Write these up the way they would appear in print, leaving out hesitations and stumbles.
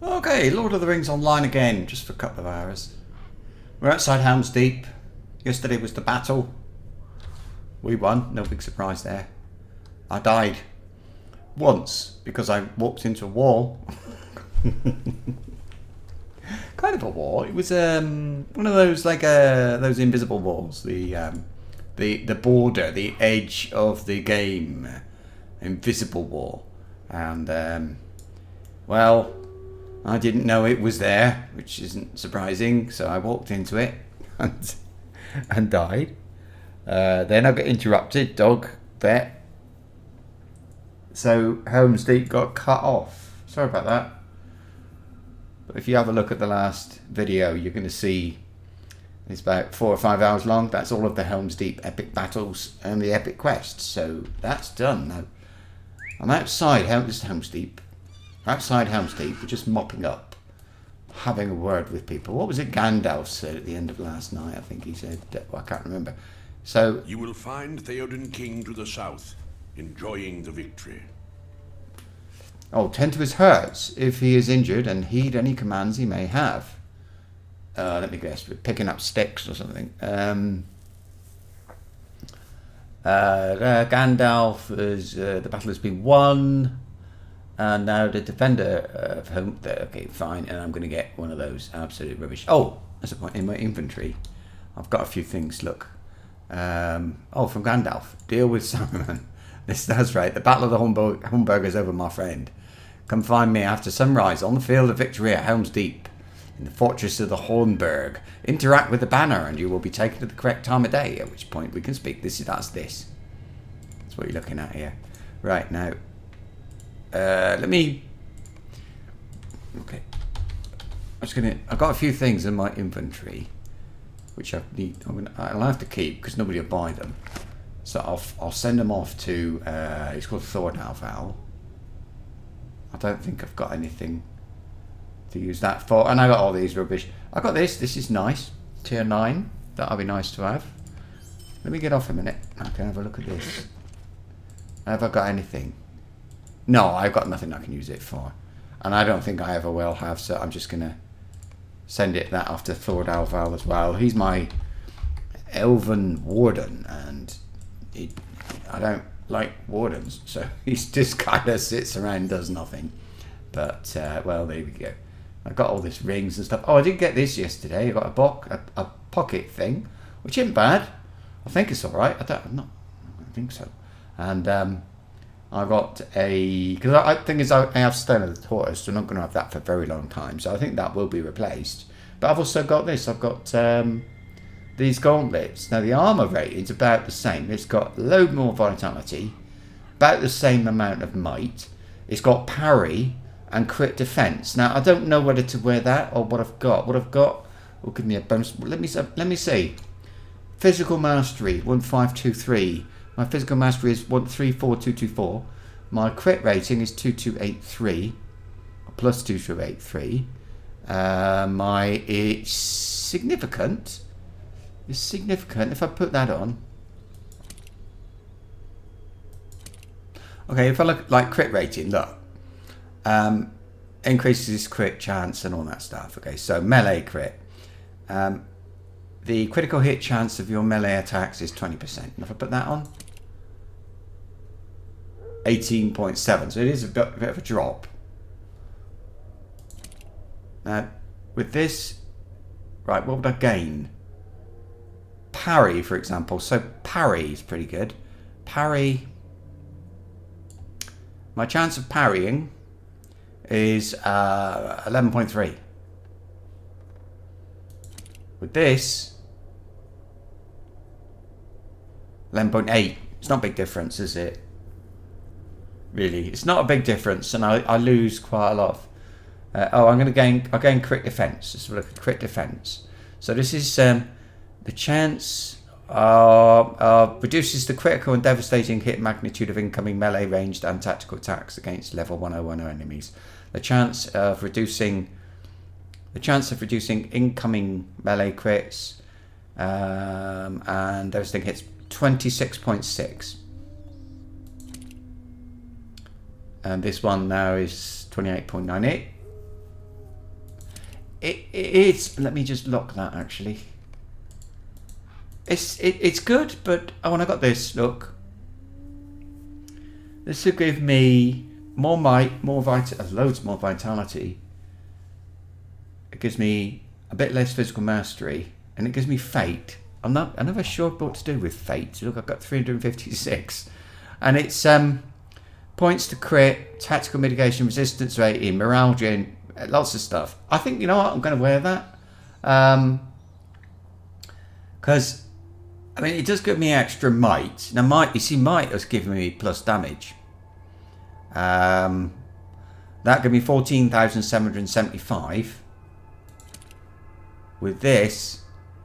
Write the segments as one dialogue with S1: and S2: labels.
S1: Okay, Lord of the Rings online again, just for a couple of hours. We're outside Helm's Deep. Yesterday was the battle. We won, no big surprise there. I died once because I walked into a wall. Kind of a wall. It was one of those those invisible walls. The border, the edge of the game, invisible wall, and well, I didn't know it was there, which isn't surprising. So I walked into it and died. Then I got interrupted. Dog vet. So Helm's Deep got cut off. Sorry about that. But if you have a look at the last video, you're going to see it's about 4 or 5 hours long. That's all of the Helm's Deep epic battles and the epic quests. So that's done now. I'm outside Helm's Deep. Outside Helm's Deep, we're just mopping up, having a word with people. What was it Gandalf said at the end of last night? I think he said, well, I can't remember. So
S2: you will find Theoden King to the south, enjoying the victory.
S1: Oh, tend to his hurts if he is injured and heed any commands he may have. Let me guess, we're picking up sticks or something. Gandalf is the battle has been won, and now the defender of home. Okay, fine, and I'm going to get one of those absolute rubbish. Oh, there's a point in my inventory. I've got a few things. Look, oh, from Gandalf. Deal with Saruman. That's right. The battle of the Humburg is over, my friend. Come find me after sunrise on the field of victory at Helm's Deep, in the fortress of the Hornburg. Interact with the banner, and you will be taken to the correct time of day. At which point we can speak. That's this. That's what you're looking at here. Right now, let me. Okay. I've got a few things in my inventory, which I'll have to keep because nobody will buy them. So I'll send them off to, it's called Thordalval. I don't think I've got anything to use that for. And I got all these rubbish. I got this is nice. Tier 9, that'll be nice to have. Let me get off a minute. I can have a look at this. Have I got anything? No, I've got nothing I can use it for. And I don't think I ever will have, so I'm just going to send that off to Thordalval as well. He's my elven warden, and I don't like wardens, so he just kind of sits around and does nothing. But well, there we go. I got all these rings and stuff. Oh, I did get this yesterday. I got a pocket thing, which isn't bad. I think it's all right. I don't think so. And I got because I think I have Stone of the Tortoise, so I'm not going to have that for a very long time. So I think that will be replaced. But I've also got this. I've got these gauntlets. Now the armor rating's about the same. It's got a load more vitality, about the same amount of might. It's got parry and crit defense. Now I don't know whether to wear that or what I've got. What I've got will give me a bonus. Let me see. Physical mastery 1523. My physical mastery is 134224. My crit rating is 2283 plus 2283. It's significant. It's significant if I put that on. Okay, if I look like crit rating, look. Increases crit chance and all that stuff. Okay, so melee crit. The critical hit chance of your melee attacks is 20%. And if I put that on, 18.7. So it is a bit of a drop. Now, with this, right, what would I gain? Parry, for example. So parry is pretty good. Parry. My chance of parrying is 11.3. With this, 11.8. It's not a big difference, is it? Really, it's not a big difference, and I lose quite a lot. I'm going to gain crit defense. Let's look at crit defense. So this is the chance reduces the critical and devastating hit magnitude of incoming melee ranged and tactical attacks against level 1010 enemies. The chance of reducing incoming melee crits and devastating hits 26.6. And this one now is 28.98. It's. Let me just lock that actually. It's good, but when I got this, look. This will give me more might, loads more vitality. It gives me a bit less physical mastery, and it gives me fate. I'm never sure what to do with fate. Look, I've got 356, and it's points to crit, tactical mitigation, resistance rating, morale gen, lots of stuff. I think, you know what, I'm going to wear that because I mean it does give me extra might. Now might has given me plus damage. That gave me 14,775. With this,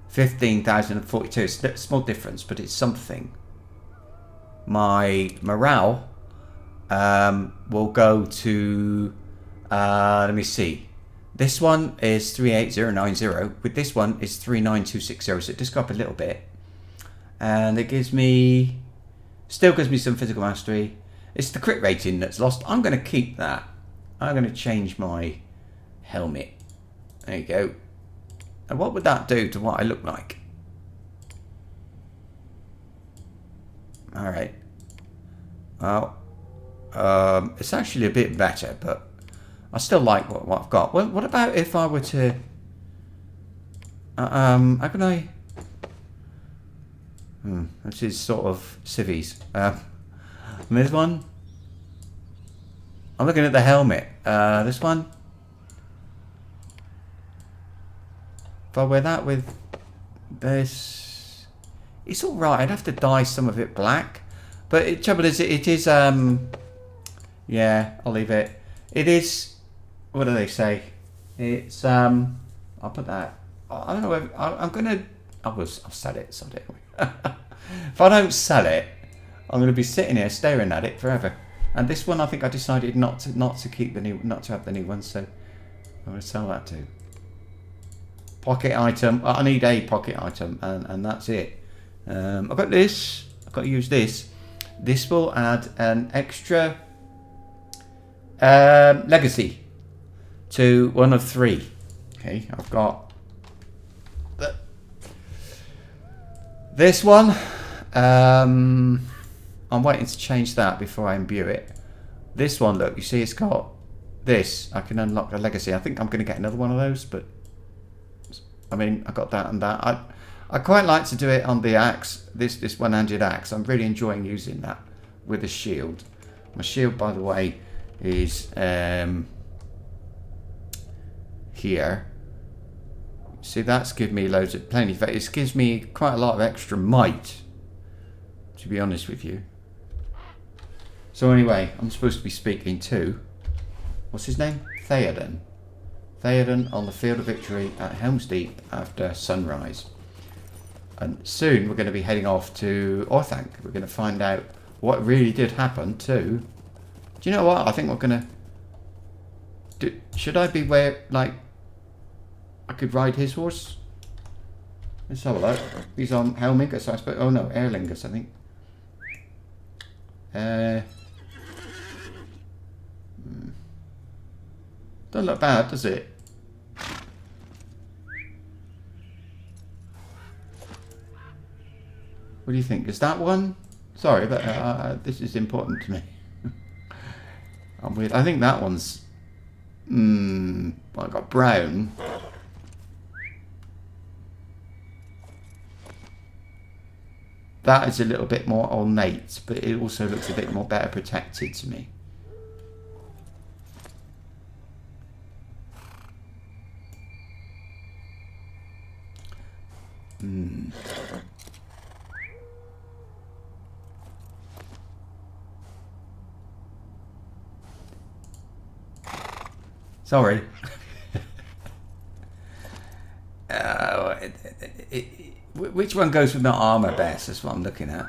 S1: 15,042. It's a small difference, but it's something. My morale will go to, let me see. This one is 38090. With this one, it's 39260. So it just got up a little bit. And it gives me, still gives me some physical mastery. It's the crit rating that's lost. I'm going to keep that. I'm going to change my helmet. There you go. And what would that do to what I look like? Alright. Well, it's actually a bit better, but I still like what I've got. Well, what about if I were to... how can I... this is sort of civvies. This one. I'm looking at the helmet. This one. If I wear that with this, it's all right. I'd have to dye some of it black, but the trouble is, it is. Yeah, I'll leave it. It is. What do they say? It's. I'll put that. I don't know. I'm gonna. I'll sell it. Sell it. If I don't sell it, I'm going to be sitting here staring at it forever. And this one, I think I decided not to keep the new, not to have the new one, so I'm going to sell that too. Pocket item. I need a pocket item, and that's it. I've got this. I've got to use this. This will add an extra legacy to one of 3. Okay, I've got this one. I'm waiting to change that before I imbue it. This one, look, you see it's got this. I can unlock a legacy. I think I'm going to get another one of those, but I mean, I got that and that. I quite like to do it on the axe, this one-handed axe. I'm really enjoying using that with a shield. My shield, by the way, is here. See, that's given me loads of plenty. It gives me quite a lot of extra might, to be honest with you. So anyway, I'm supposed to be speaking to, what's his name? Theoden. Theoden on the field of victory at Helm's Deep after sunrise. And soon we're going to be heading off to Orthanc. We're going to find out what really did happen to... Do you know what? I think we're going to... Should I be where, like... I could ride his horse? Let's have a look. He's on Helmingus, I suppose. Oh no, Erlingus, I think. Doesn't look bad, does it? What do you think? Is that one? Sorry, but this is important to me. I'm weird. I think that one's... well, I got brown. That is a little bit more ornate, but it also looks a bit more better protected to me. Sorry. Which one goes with my armor best? That's what I'm looking at.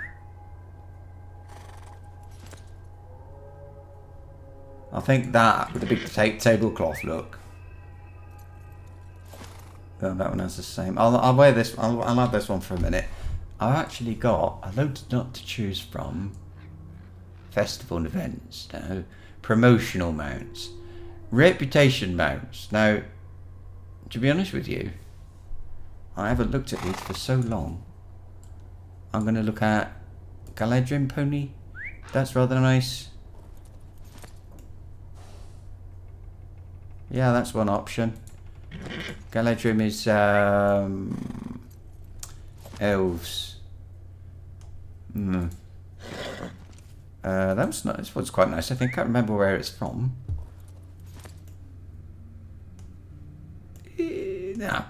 S1: I think that with the big tablecloth look. Oh, that one has the same. I'll wear this. I'll have this one for a minute. I've actually got a load not to choose from. Festival and events now. Promotional mounts. Reputation mounts. Now, to be honest with you, I haven't looked at these for so long. I'm going to look at Galadrim pony. That's rather nice. Yeah, that's one option. Galadrim is elves. That's not. This one's quite nice. I think I can't remember where it's from. No.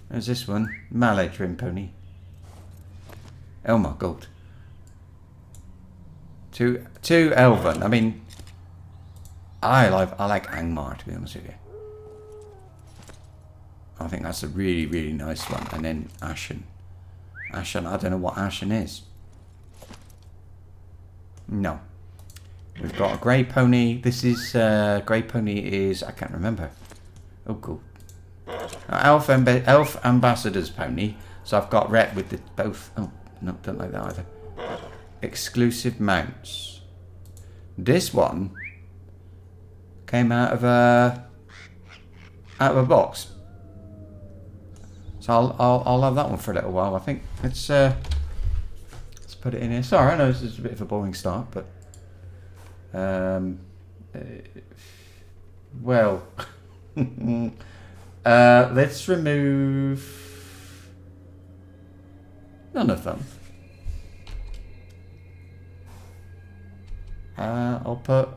S1: There's this one, Galadrim pony. Oh my god. Two elven. I mean, I like Angmar, to be honest with you. I think that's a really, really nice one. And then Ashen. Ashen, I don't know what Ashen is. No. We've got a grey pony. This is, grey pony is, I can't remember. Oh, cool. Elf Ambassador's pony. So I've got rep with the both. Oh, no, don't like that either. Exclusive mounts. This one came out of a box. So I'll have that one for a little while. I think let's put it in here. Sorry, I know this is a bit of a boring start, but well, let's remove none of them. I'll put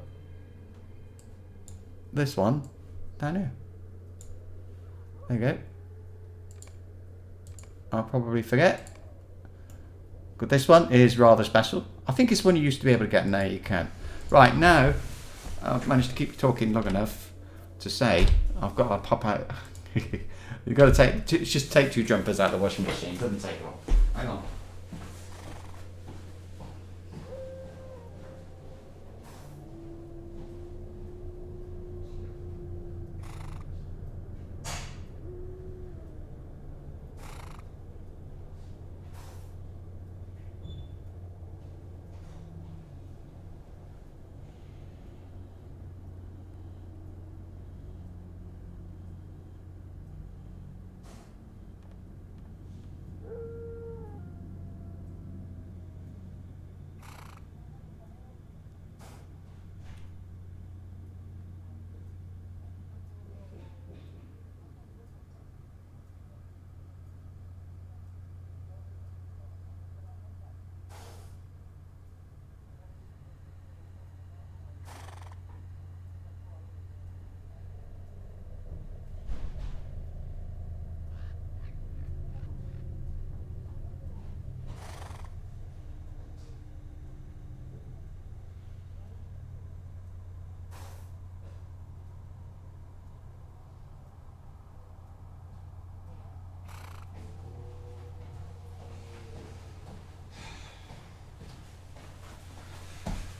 S1: this one down here. There you go. I'll probably forget. But this one is rather special. I think it's one you used to be able to get, and now you can. Right, now I've managed to keep you talking long enough to say I've got to pop out. You've got to just take 2 jumpers out of the washing machine. It doesn't take long. Hang on.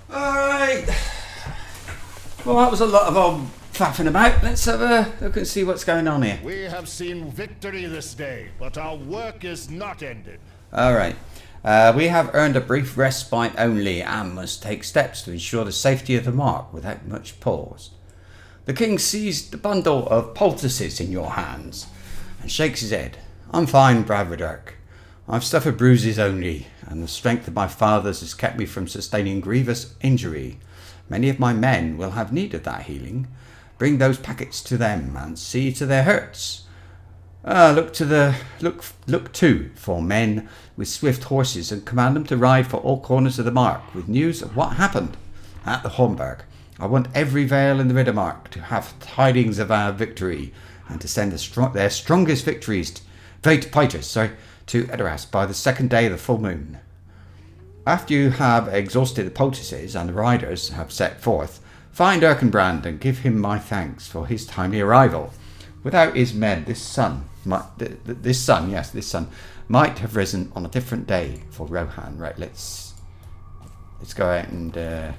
S1: Alright. Well, that was a lot of old faffing about. Let's have a look and see what's going on here.
S3: We have seen victory this day, but our work is not ended.
S1: Alright. We have earned a brief respite only and must take steps to ensure the safety of the mark without much pause. The king seized the bundle of poultices in your hands and shakes his head. I'm fine, Bravardurk. I've suffered bruises only, and the strength of my fathers has kept me from sustaining grievous injury. Many of my men will have need of that healing. Bring those packets to them and see to their hurts. Look too for men with swift horses and command them to ride for all corners of the mark with news of what happened at the Homburg. I want every vale in the Riddermark to have tidings of our victory and to send their strongest fighters to Edoras by the 2nd day of the full moon. After you have exhausted the poultices and the riders have set forth, find Erkenbrand and give him my thanks for his timely arrival. Without his men, this sun might have risen on a different day for Rohan. Right, let's go out and I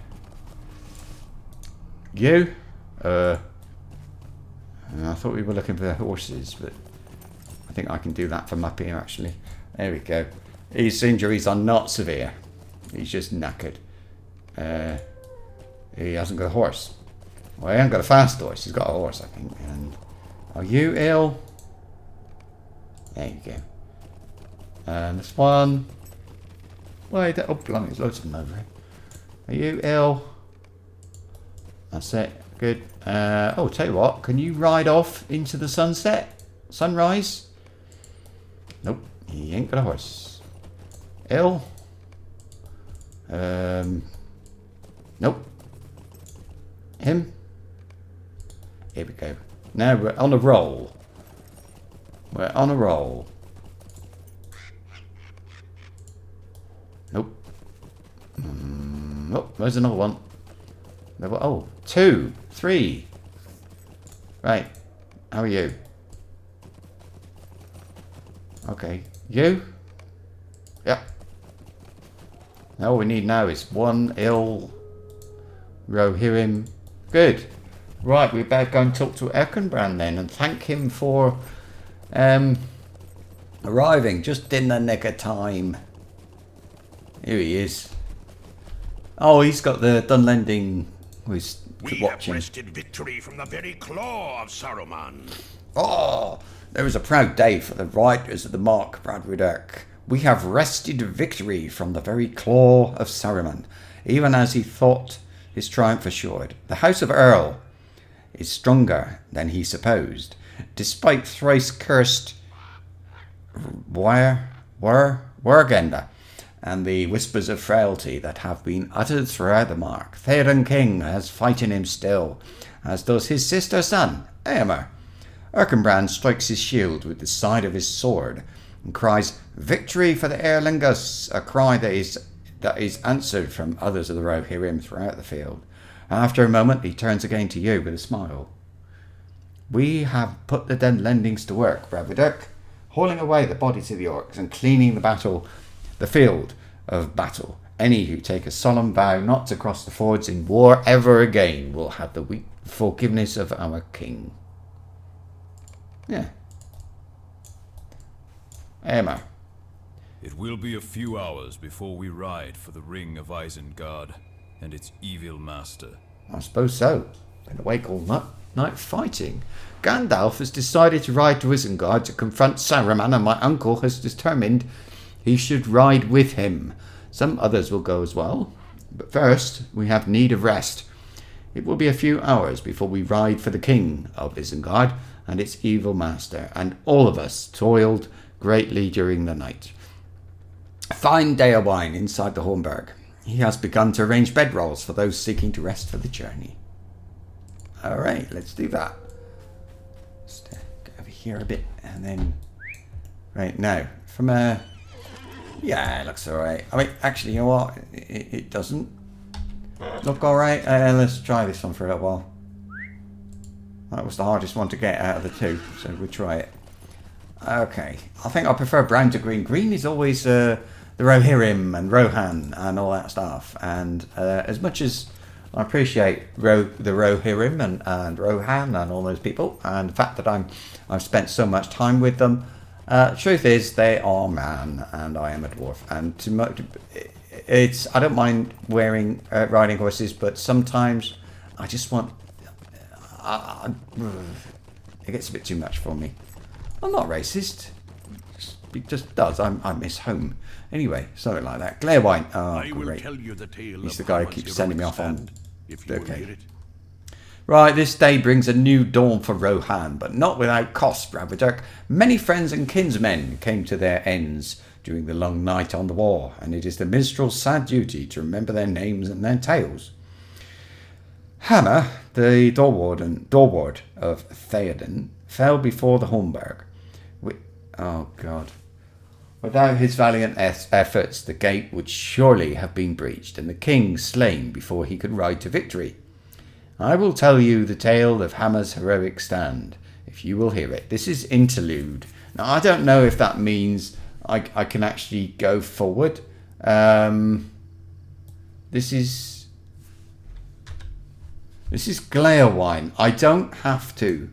S1: thought we were looking for the horses, but I think I can do that from up here actually. There we go. His injuries are not severe. He's just knackered. He hasn't got a horse. Well, he hasn't got a fast horse. He's got a horse, I think. And Are you ill? There you go. And this one. Wait, oh blimey, there's loads of them over here. Are you ill? That's it. Good. Oh, tell you what, can you ride off into the sunset? Sunrise? Nope, he ain't got a horse. Ill? Nope. Him? Here we go. Now we're on a roll. We're on a roll. Nope. Oh, there's another one. Oh, 2, 3. Right. How are you? Okay. You? Yep. All we need now is one ill Rohirrim. Good. Right, we better go and talk to Erkenbrand then and thank him for arriving just in the nick of time. Here he is. Oh, he's got the Dunlending who's
S2: We
S1: watching.
S2: have wrested victory from the very claw of Saruman.
S1: Oh, there was a proud day for the riders of the Mark, Bradwick. We have wrested victory from the very claw of Saruman, even as he thought his triumph assured. The House of Earl is stronger than he supposed, despite thrice cursed Wargenda and the whispers of frailty that have been uttered throughout the Mark. Theoden King has fighting him still, as does his sister son, Aemir. Erkenbrand strikes his shield with the side of his sword and cries, "Victory for the Erlingus!" a cry that is answered from others of the Rohirrim throughout the field. After a moment, he turns again to you with a smile. We have put the Dunlendings to work, Bradwick, hauling away the bodies of the orcs and cleaning the field of battle. Any who take a solemn vow not to cross the fords in war ever again will have the forgiveness of our king. Yeah. Aemir.
S4: It will be a few hours before we ride for the ring of Isengard and its evil master.
S1: I suppose so. Been awake all night fighting. Gandalf has decided to ride to Isengard to confront Saruman, and my uncle has determined he should ride with him. Some others will go as well. But first, we have need of rest. It will be a few hours before we ride for the king of Isengard and its evil master, and all of us toiled greatly during the night. A fine day of wine inside the Hornburg. He has begun to arrange bedrolls for those seeking to rest for the journey. All right, let's do that. Just go over here a bit, and then right now from a. Yeah, it looks all right. I mean, actually, you know what? It doesn't look all right. Let's try this one for a little while. That was the hardest one to get out of the two, so we'll try it. Okay, I think I prefer brown to green. Green is always the Rohirrim and Rohan and all that stuff. And as much as I appreciate the Rohirrim and Rohan and all those people, and the fact that I've spent so much time with them, truth is they are man and I am a dwarf. And I don't mind riding horses, but sometimes I just want. It gets a bit too much for me. I'm not racist. It just does. I miss home. Anyway, something like that. Glairwine. Oh,
S2: I will
S1: great.
S2: tell you the tale
S1: He's
S2: of
S1: the guy who
S2: Haman's
S1: keeps sending me
S2: heroic
S1: off on.
S2: stand, if you will hear it.
S1: Right, this day brings a new dawn for Rohan, but not without cost, Bradwick. Many friends and kinsmen came to their ends during the long night on the war, and it is the minstrel's sad duty to remember their names and their tales. Hammer, the doorward of Theoden, fell before the Hornburg. Oh, God. Without his valiant efforts, the gate would surely have been breached, and the king slain before he could ride to victory. I will tell you the tale of Hammer's heroic stand, if you will hear it. This is interlude. Now, I don't know if that means I can actually go forward. This is Glairwine. I don't have to.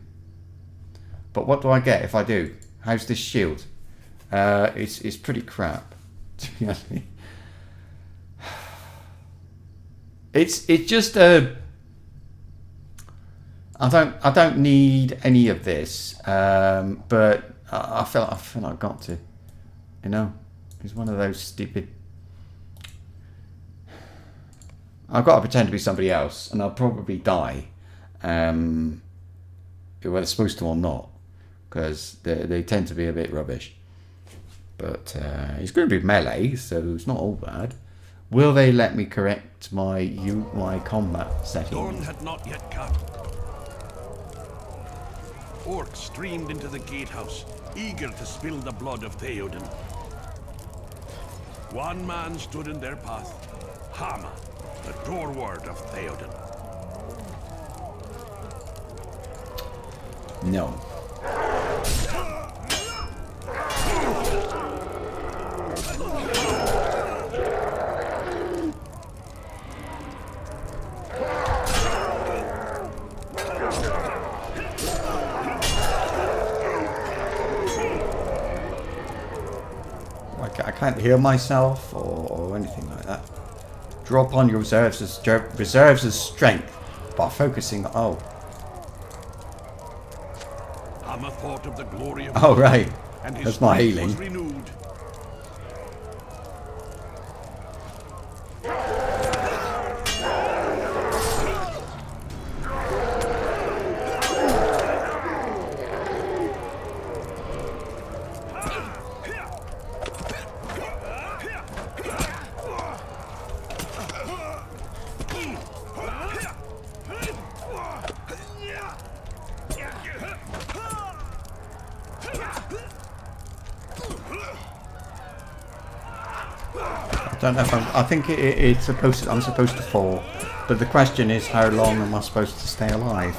S1: But what do I get if I do? How's this shield? It's pretty crap, to be honest. It's just a. I don't need any of this, but I feel I've got to. You know, it's one of those stupid. I've got to pretend to be somebody else, and I'll probably die, whether they're supposed to or not, because they tend to be a bit rubbish. But it's going to be melee, so it's not all bad. Will they let me correct my combat settings?
S2: Dawn had not yet come. Orcs streamed into the gatehouse, eager to spill the blood of Theoden. One man stood in their path, Hama, the doorward of Theoden.
S1: No. I can't heal myself or anything like that. Draw upon your reserves as strength by focusing. Oh.
S2: Hama thought of the glory of
S1: Oh right.
S2: and his
S1: That's my
S2: strength
S1: healing.
S2: was renewed.
S1: I don't know if I think it's supposed to, I'm supposed to fall, but the question is how long am I supposed to stay alive?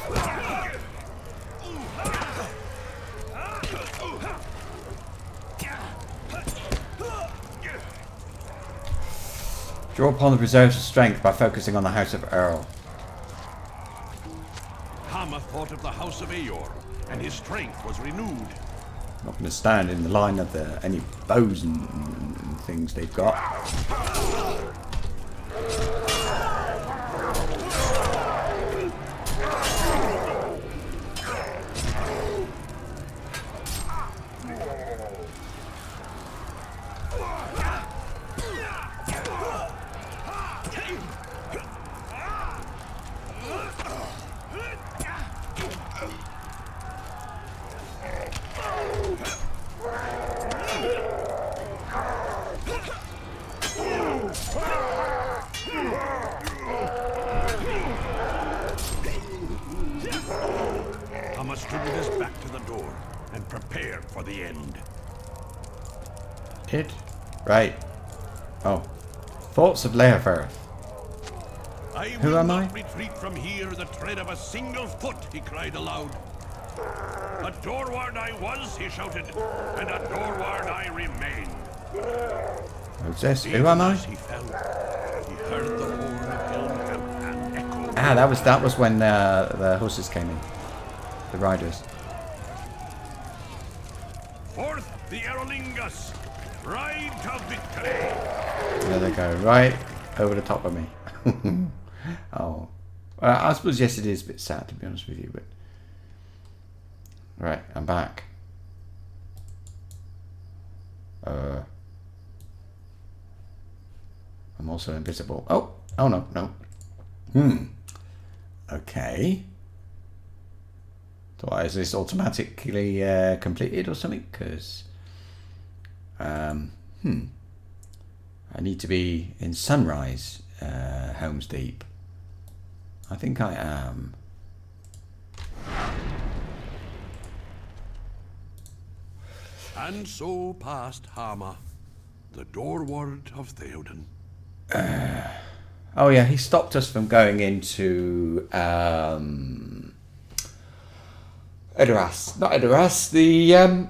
S1: Draw upon the reserves of strength by focusing on the House of Earl.
S2: Hama thought of the House of Aor, and his strength was renewed.
S1: Not going to stand in the line of any bows and things they've got.
S2: Hama stood with his back to the door and prepared for the end.
S1: It? Right. Oh. Thoughts of Leoverth. Who
S2: will
S1: am
S2: not
S1: I?
S2: retreat from here the tread of a single foot, he cried aloud. A doorward I was, he shouted, and a doorward I remain.
S1: Who's this? Who
S2: Even
S1: am I?
S2: as he fell, he heard the horn of Helmkamp and echo.
S1: Ah, that was when the horses came in. The riders.
S2: Forth the Erolingus, ride to victory.
S1: There they go. Right over the top of me. Oh. I suppose yes, it is a bit sad to be honest with you, but right, I'm back. I'm also invisible. Oh no. Okay. So why is this automatically completed or something? Because I need to be in Sunrise, Helm's Deep. I think I am.
S2: And so passed Hama, the doorward of Theoden.
S1: Oh yeah, he stopped us from going into Edoras. Not Edoras, the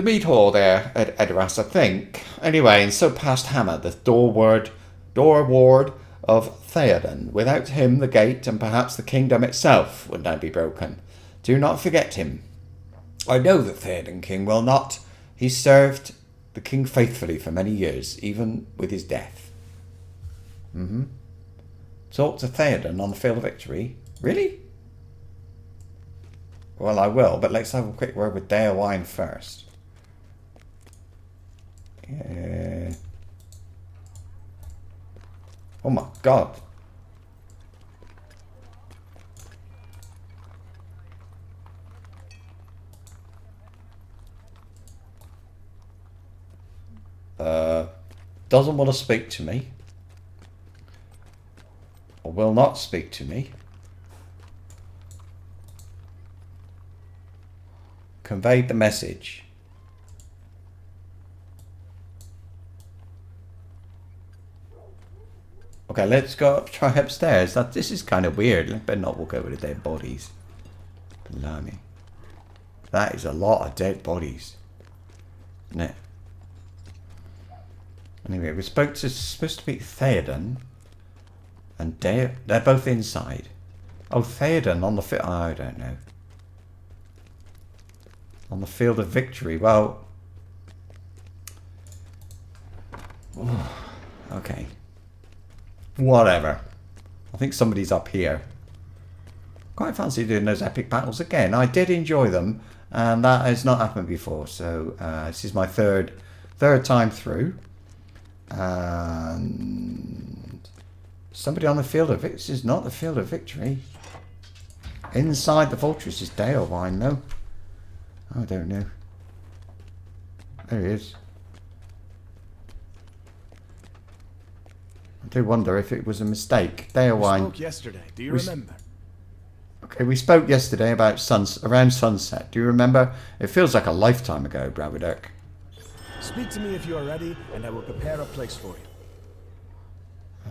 S1: meat hall there at Edoras, I think. Anyway, and so passed Hama, the doorward of Theoden. Without him, the gate and perhaps the kingdom itself would now be broken. Do not forget him. I know that Theoden King will not. He served the king faithfully for many years, even with his death. Talk to Theoden on the field of victory? Really? Well, I will, but let's have a quick word with Dale Wine first. Yeah. Oh my god. Doesn't want to speak to me. Or will not speak to me. Conveyed the message. Okay, let's go try upstairs. This is kind of weird. Let's better not walk over to dead bodies. Blimey. That is a lot of dead bodies. Isn't it? Anyway, we're supposed to be Theoden and Dale. They're both inside. Oh, Theoden on the field. Oh, I don't know. On the field of victory. Well. Okay. Whatever. I think somebody's up here. Quite fancy doing those epic battles again. I did enjoy them, and that has not happened before. So this is my third time through. And somebody on the field of victory. This is not the field of victory. Inside the fortress is Dale Wine, though. I don't know. There he is. I do wonder if it was a mistake. Dale Wine.
S5: We spoke yesterday. Do you remember?
S1: Okay, we spoke yesterday about around sunset. Do you remember? It feels like a lifetime ago, Bradwick.
S5: Speak to me if you are ready, and I will prepare a place for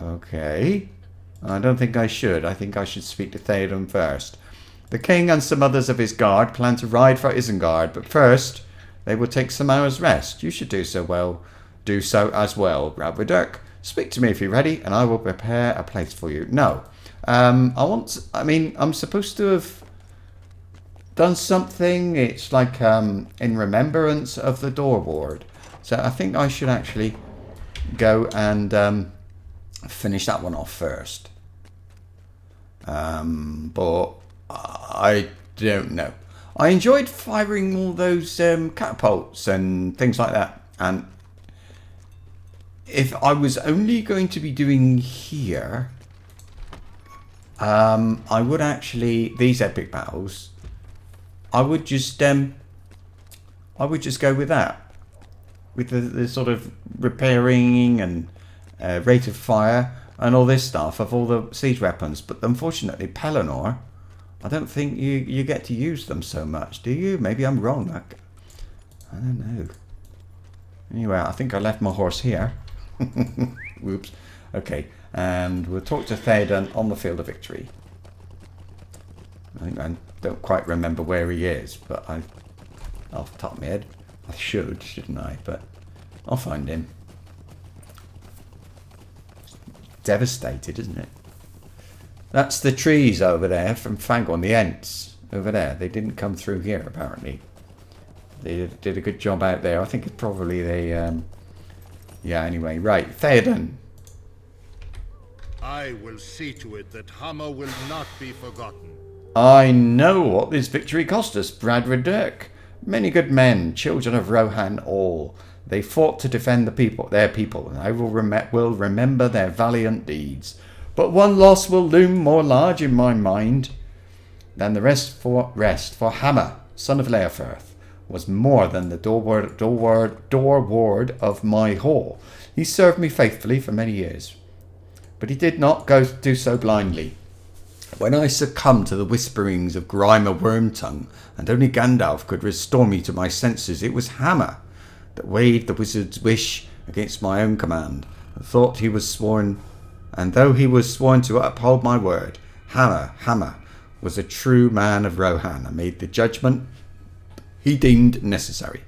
S5: you.
S1: Okay. I don't think I should. I think I should speak to Theoden first. The king and some others of his guard plan to ride for Isengard, but first they will take some hours' rest. You should do so as well, Bradwick. Speak to me if you're ready, and I will prepare a place for you. No. I'm supposed to have done something. It's like in remembrance of the door ward. So I think I should actually go and finish that one off first. But I don't know. I enjoyed firing all those catapults and things like that. And if I was only going to be doing here, I would actually, these epic battles, I would just go with that. With the sort of repairing and rate of fire and all this stuff of all the siege weapons. But unfortunately, Pelennor, I don't think you get to use them so much, do you? Maybe I'm wrong. I don't know. Anyway, I think I left my horse here. Whoops. Okay, and we'll talk to Theoden on the field of victory. I don't quite remember where he is, but off the top of my head, I shouldn't I? But I'll find him. Devastated, isn't it? That's the trees over there from Fangorn, the Ents over there. They didn't come through here apparently. They did a good job out there. I think it's probably yeah, anyway, right. Theoden.
S3: I will see to it that Hammer will not be forgotten.
S1: I know what this victory cost us, Bradwick. Many good men, children of Rohan all. They fought to defend their people, and I will remember their valiant deeds. But one loss will loom more large in my mind than the rest. For Hammer, son of Leofirth, was more than the door ward of my hall. He served me faithfully for many years, but he did not do so blindly. When I succumbed to the whisperings of Grimer Wormtongue, and only Gandalf could restore me to my senses, it was Hammer that waved the wizard's wish against my own command, and though he was sworn to uphold my word, Hammer was a true man of Rohan, and made the judgment he deemed necessary.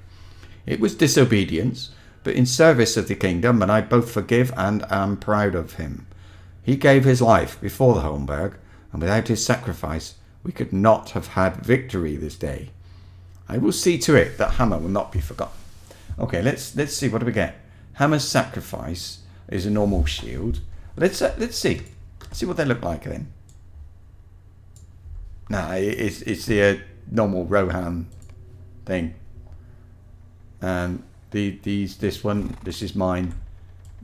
S1: It was disobedience, but in service of the kingdom, and I both forgive and am proud of him. He gave his life before the Holmberg, and without his sacrifice we could not have had victory this day. I will see to it that Hammer will not be forgotten. Okay, let's see, what do we get? Hammer's sacrifice is a normal shield. Let's see what they look like then. Nah, it's the normal Rohan thing. And this one, this is mine.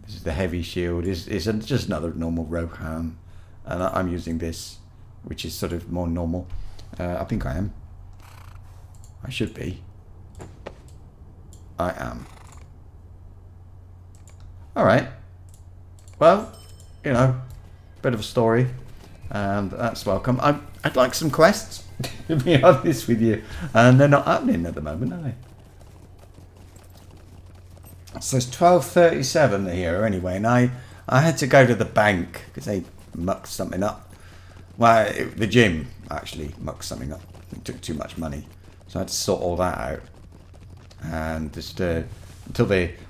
S1: This is the heavy shield. Is just another normal Rohan, and I'm using this, which is sort of more normal. I think I am. I should be. I am. All right. Well, you know, bit of a story, and that's welcome. I'd like some quests, to be honest with you, and they're not happening at the moment, are they? So it's 12:37 here anyway, and I had to go to the bank because they mucked something up. Well, the gym actually mucked something up. It took too much money, so I had to sort all that out. And just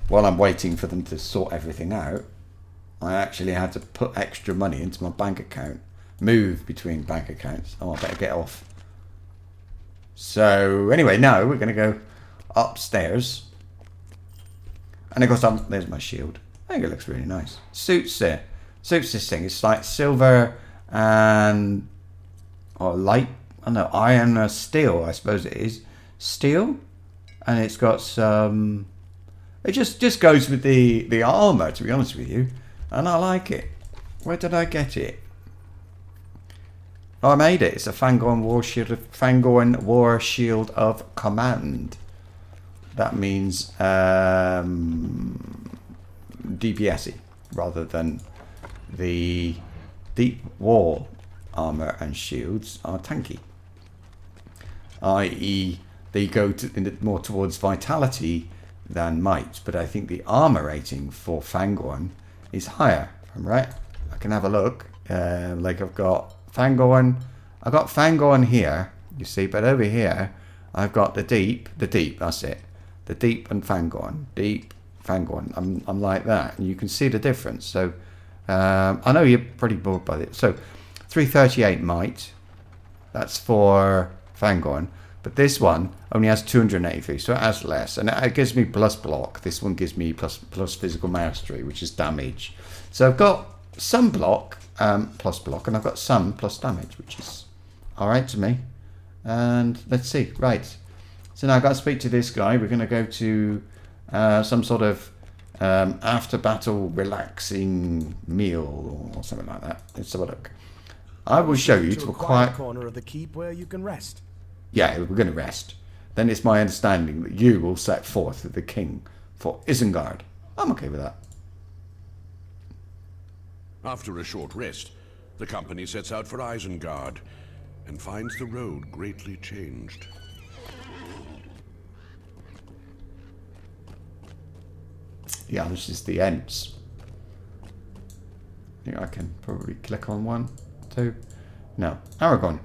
S1: while I'm waiting for them to sort everything out, I actually had to put extra money into my bank account, move between bank accounts. Oh, I better get off. So anyway, now we're going to go upstairs. And of course, there's my shield. I think it looks really nice. Suits this thing. It's like silver and light. I don't know, iron or steel. I suppose it is steel, and it's got some. It just goes with the armor. To be honest with you, and I like it. Where did I get it? Oh, I made it. It's a Fangorn War Shield of Command. That means DPS rather than the deep wall armor and shields are tanky. I.e., they go more towards vitality than might, but I think the armor rating for Fangorn is higher. If I'm right. I can have a look. Like I've got Fangorn. I've got Fangorn here, you see, but over here I've got the deep. That's it. The deep and Fangorn. Deep, Fangorn. I'm like that. And you can see the difference. So, I know you're pretty bored by it. So, 338 might. That's for Fangorn. But this one only has 283. So, it has less. And it gives me plus block. This one gives me plus physical mastery, which is damage. So, I've got some block, plus block. And I've got some plus damage, which is alright to me. And let's see. Right. So now I've got to speak to this guy. We're going to go to some sort of after battle relaxing meal or something like that. Let's have a look. I will show you to a quiet
S5: corner of the keep where you can rest.
S1: Yeah, we're going to rest. Then it's my understanding that you will set forth with the king for Isengard. I'm okay with that.
S2: After a short rest, the company sets out for Isengard and finds the road greatly changed.
S1: Yeah, this is the Ents. I think I can probably click on 1, 2. No, Aragorn.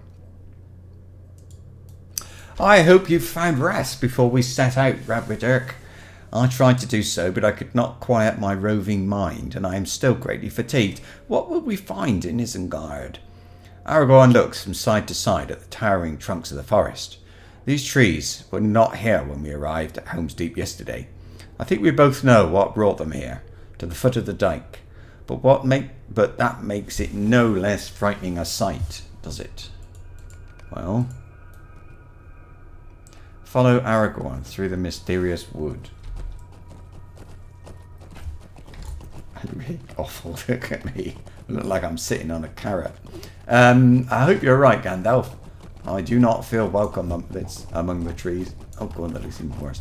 S1: I hope you've found rest before we set out, Radwidirk. I tried to do so, but I could not quiet my roving mind, and I am still greatly fatigued. What will we find in Isengard? Aragorn looks from side to side at the towering trunks of the forest. These trees were not here when we arrived at Helm's Deep yesterday. I think we both know what brought them here, to the foot of the dike. But that makes it no less frightening a sight, does it? Well, follow Aragorn through the mysterious wood. Really awful. Look at me. I look like I'm sitting on a carrot. I hope you're right, Gandalf. I do not feel welcome among the trees. Oh, God, that looks even worse.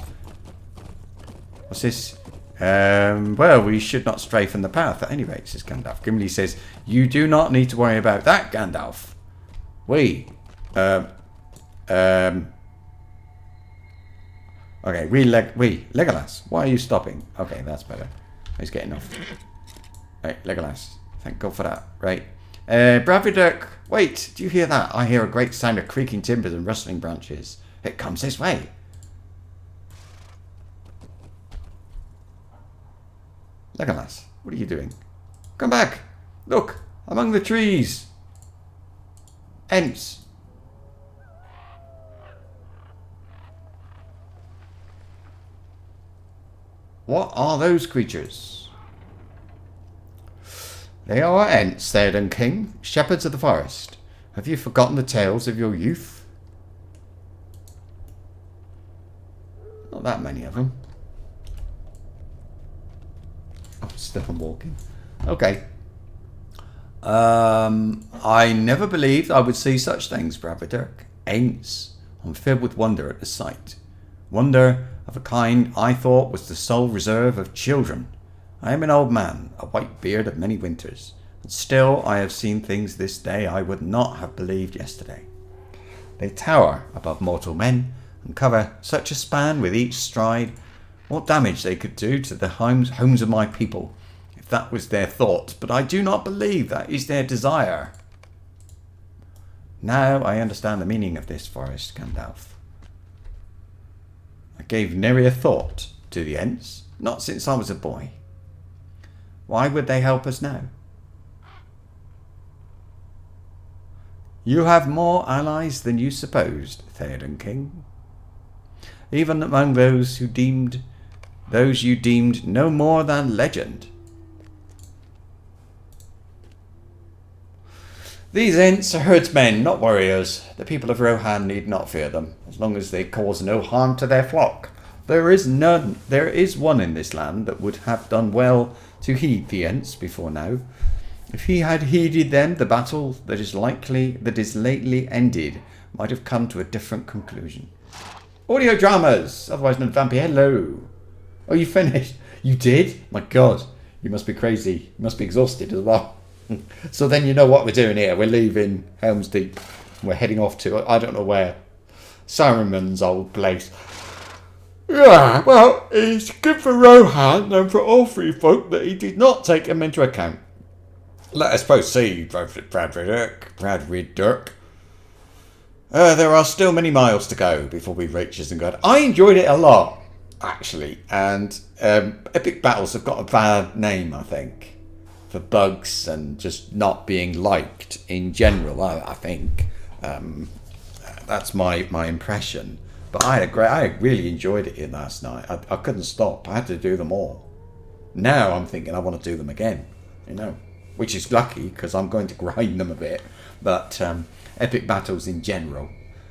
S1: What's this? Well, we should not stray from the path at any rate, says Gandalf. Gimli says, you do not need to worry about that, Gandalf. Okay, Legolas, why are you stopping? Okay, that's better. He's getting off. Right, Legolas, thank God for that. Right. Bravidirk, wait, do you hear that? I hear a great sound of creaking timbers and rustling branches. It comes this way. Legolas, what are you doing? Come back! Look! Among the trees! Ents! What are those creatures? They are Ents, Theoden King, shepherds of the forest. Have you forgotten the tales of your youth? Not that many of them. Oh, still I'm walking. Okay. I never believed I would see such things, Brother Dirk. Ents. I'm filled with wonder at the sight. Wonder of a kind I thought was the sole reserve of children. I am an old man, a white beard of many winters, and still I have seen things this day I would not have believed yesterday. They tower above mortal men, and cover such a span with each stride, what damage they could do to the homes of my people, if that was their thought, but I do not believe that is their desire. Now I understand the meaning of this forest, Gandalf. I gave nary a thought to the Ents, not since I was a boy. Why would they help us now? You have more allies than you supposed, Theoden King. Even among those you deemed no more than legend. These Ents are herdsmen, not warriors. The people of Rohan need not fear them, as long as they cause no harm to their flock. There is one in this land that would have done well to heed the Ents before now. If he had heeded them, the battle that is lately ended might have come to a different conclusion. Audio dramas, otherwise known as Vampy. Hello. Oh, you finished? You did? My God, you must be crazy. You must be exhausted as well. So then you know what we're doing here. We're leaving Helm's Deep. We're heading off to, I don't know where, Saruman's old place. Yeah, well, it's good for Rohan and for all three folk that he did not take him into account. Let us proceed, Bradford Dirk. There are still many miles to go before we reach Isengard. I enjoyed it a lot, actually, and epic battles have got a bad name, I think, for bugs and just not being liked in general. I think that's my impression. But I really enjoyed it here last night. I couldn't stop. I had to do them all. Now I'm thinking I want to do them again, which is lucky because I'm going to grind them a bit. But epic battles in general.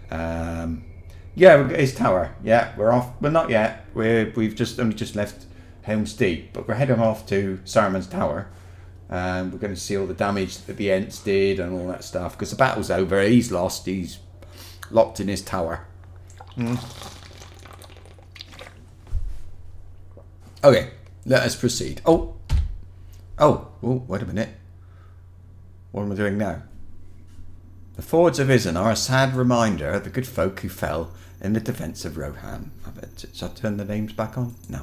S1: Yeah, it's Tower. Yeah, we're off. But not yet. We've only just left Helm's Deep, but we're heading off to Saruman's Tower. We're going to see all the damage that the Ents did and all that stuff because the battle's over. He's lost. He's locked in his tower. Okay, let us proceed. Oh, wait a minute. What am I doing now? The Fords of Isen are a sad reminder of the good folk who fell in the defence of Rohan. Should I turn the names back on? No.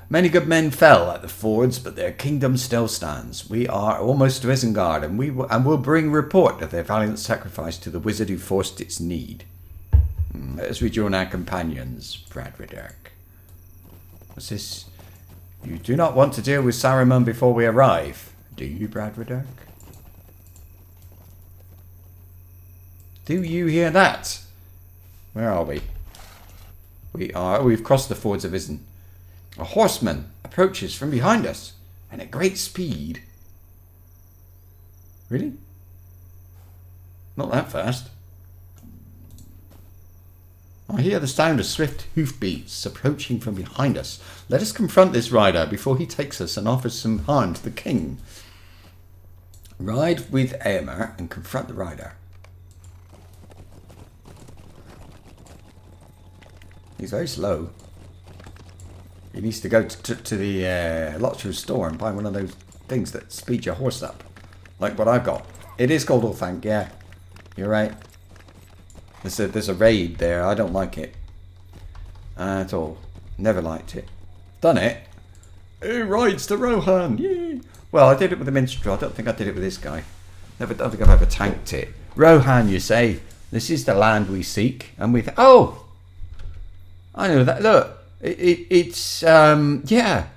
S1: Many good men fell at the Fords, but their kingdom still stands. We are almost to Isengard, and will bring report of their valiant sacrifice to the wizard who forced its need. Let us rejoin our companions, Bradford. What's this? You do not want to deal with Saruman before we arrive, do you, Bradford? Do you hear that? Where are we? We've crossed the Fords of Isen. A horseman approaches from behind us, and at great speed. Really? Not that fast. I hear the sound of swift hoofbeats approaching from behind us. Let us confront this rider before he takes us and offers some harm to the king. Ride with Eomer and confront the rider. He's very slow. He needs to go to the LOTRO store and buy one of those things that speed your horse up. Like what I've got. It is called Ulthank, yeah. You're right. There's a raid there. I don't like it. At all. Never liked it. Done it. It rides to Rohan. Yay. Well, I did it with the minstrel. I don't think I did it with this guy. I don't think I've ever tanked it. Rohan, you say. This is the land we seek. And we've... Oh! I know that. Look. It's, yeah.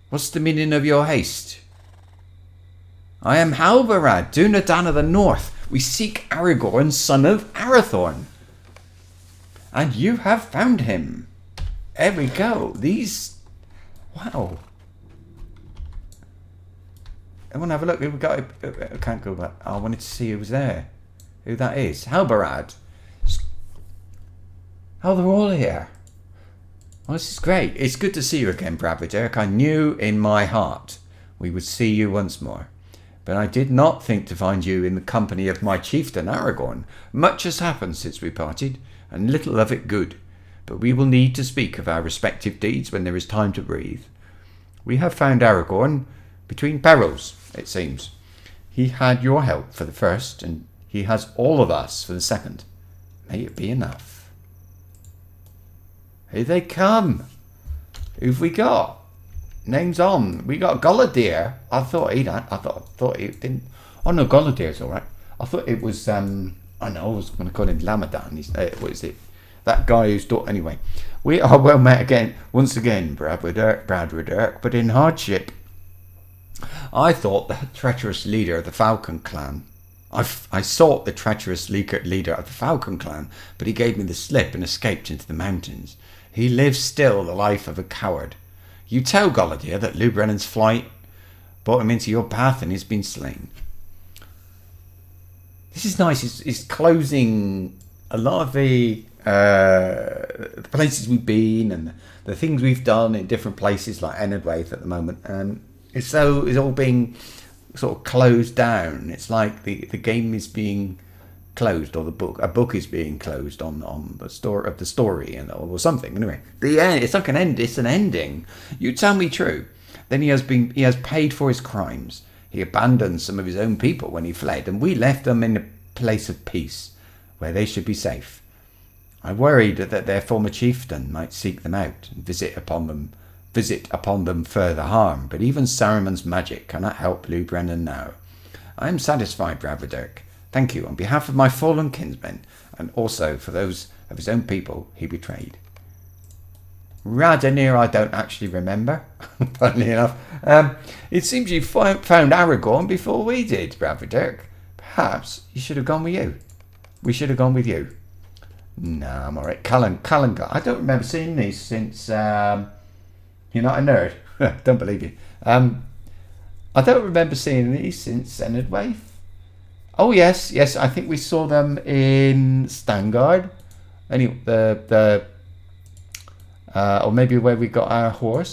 S1: What's the meaning of your haste? I am Halbarad, Dunedain of the North. We seek Aragorn, son of Arathorn. And you have found him. There we go. These... Wow. I want to have a look. We've got... I can't go back. I wanted to see who was there. Who that is. Halbarad. Oh, they're all here. Oh, this is great. It's good to see you again, Bradford. I knew in my heart we would see you once more. But I did not think to find you in the company of my chieftain Aragorn. Much has happened since we parted, and little of it good. But we will need to speak of our respective deeds when there is time to breathe. We have found Aragorn between perils, it seems. He had your help for the first, and he has all of us for the second. May it be enough. Here they come. Who've we got? Names on. We got Galadir. I thought he didn't. Oh no, Galadir's all right. I thought it was. I know. I was going to call him Lamadan. What is it? That guy who's taught. Anyway, we are well met again. Once again, Brad Dirk, but in hardship. I thought the treacherous leader of the Falcon clan. I sought the treacherous leader of the Falcon clan, but he gave me the slip and escaped into the mountains. He lives still the life of a coward. You tell Galadir that Lubrennan's flight brought him into your path and he's been slain. This is nice. It's closing a lot of the places we've been and the things we've done in different places like Enedwaith at the moment. And it's all being sort of closed down. It's like the game is being closed, or a book is being closed on the story of the story, or something. Anyway, the end. It's like an end. It's an ending. You tell me true. Then he has paid for his crimes. He abandoned some of his own people when he fled, and we left them in a place of peace, where they should be safe. I worried that their former chieftain might seek them out and visit upon them further harm. But even Saruman's magic cannot help Lubrennan now. I am satisfied, Bradford. Thank you on behalf of my fallen kinsmen, and also for those of his own people he betrayed. Radanir I don't actually remember, funnily enough. It seems you found Aragorn before we did, Bradford. Perhaps he should have gone with you. We should have gone with you. No, I'm alright. Cullen, I don't remember seeing these since... You're not a nerd. Don't believe you. I don't remember seeing these since Enedwaith. Oh yes, I think we saw them in Stangard. Anyway, or maybe where we got our war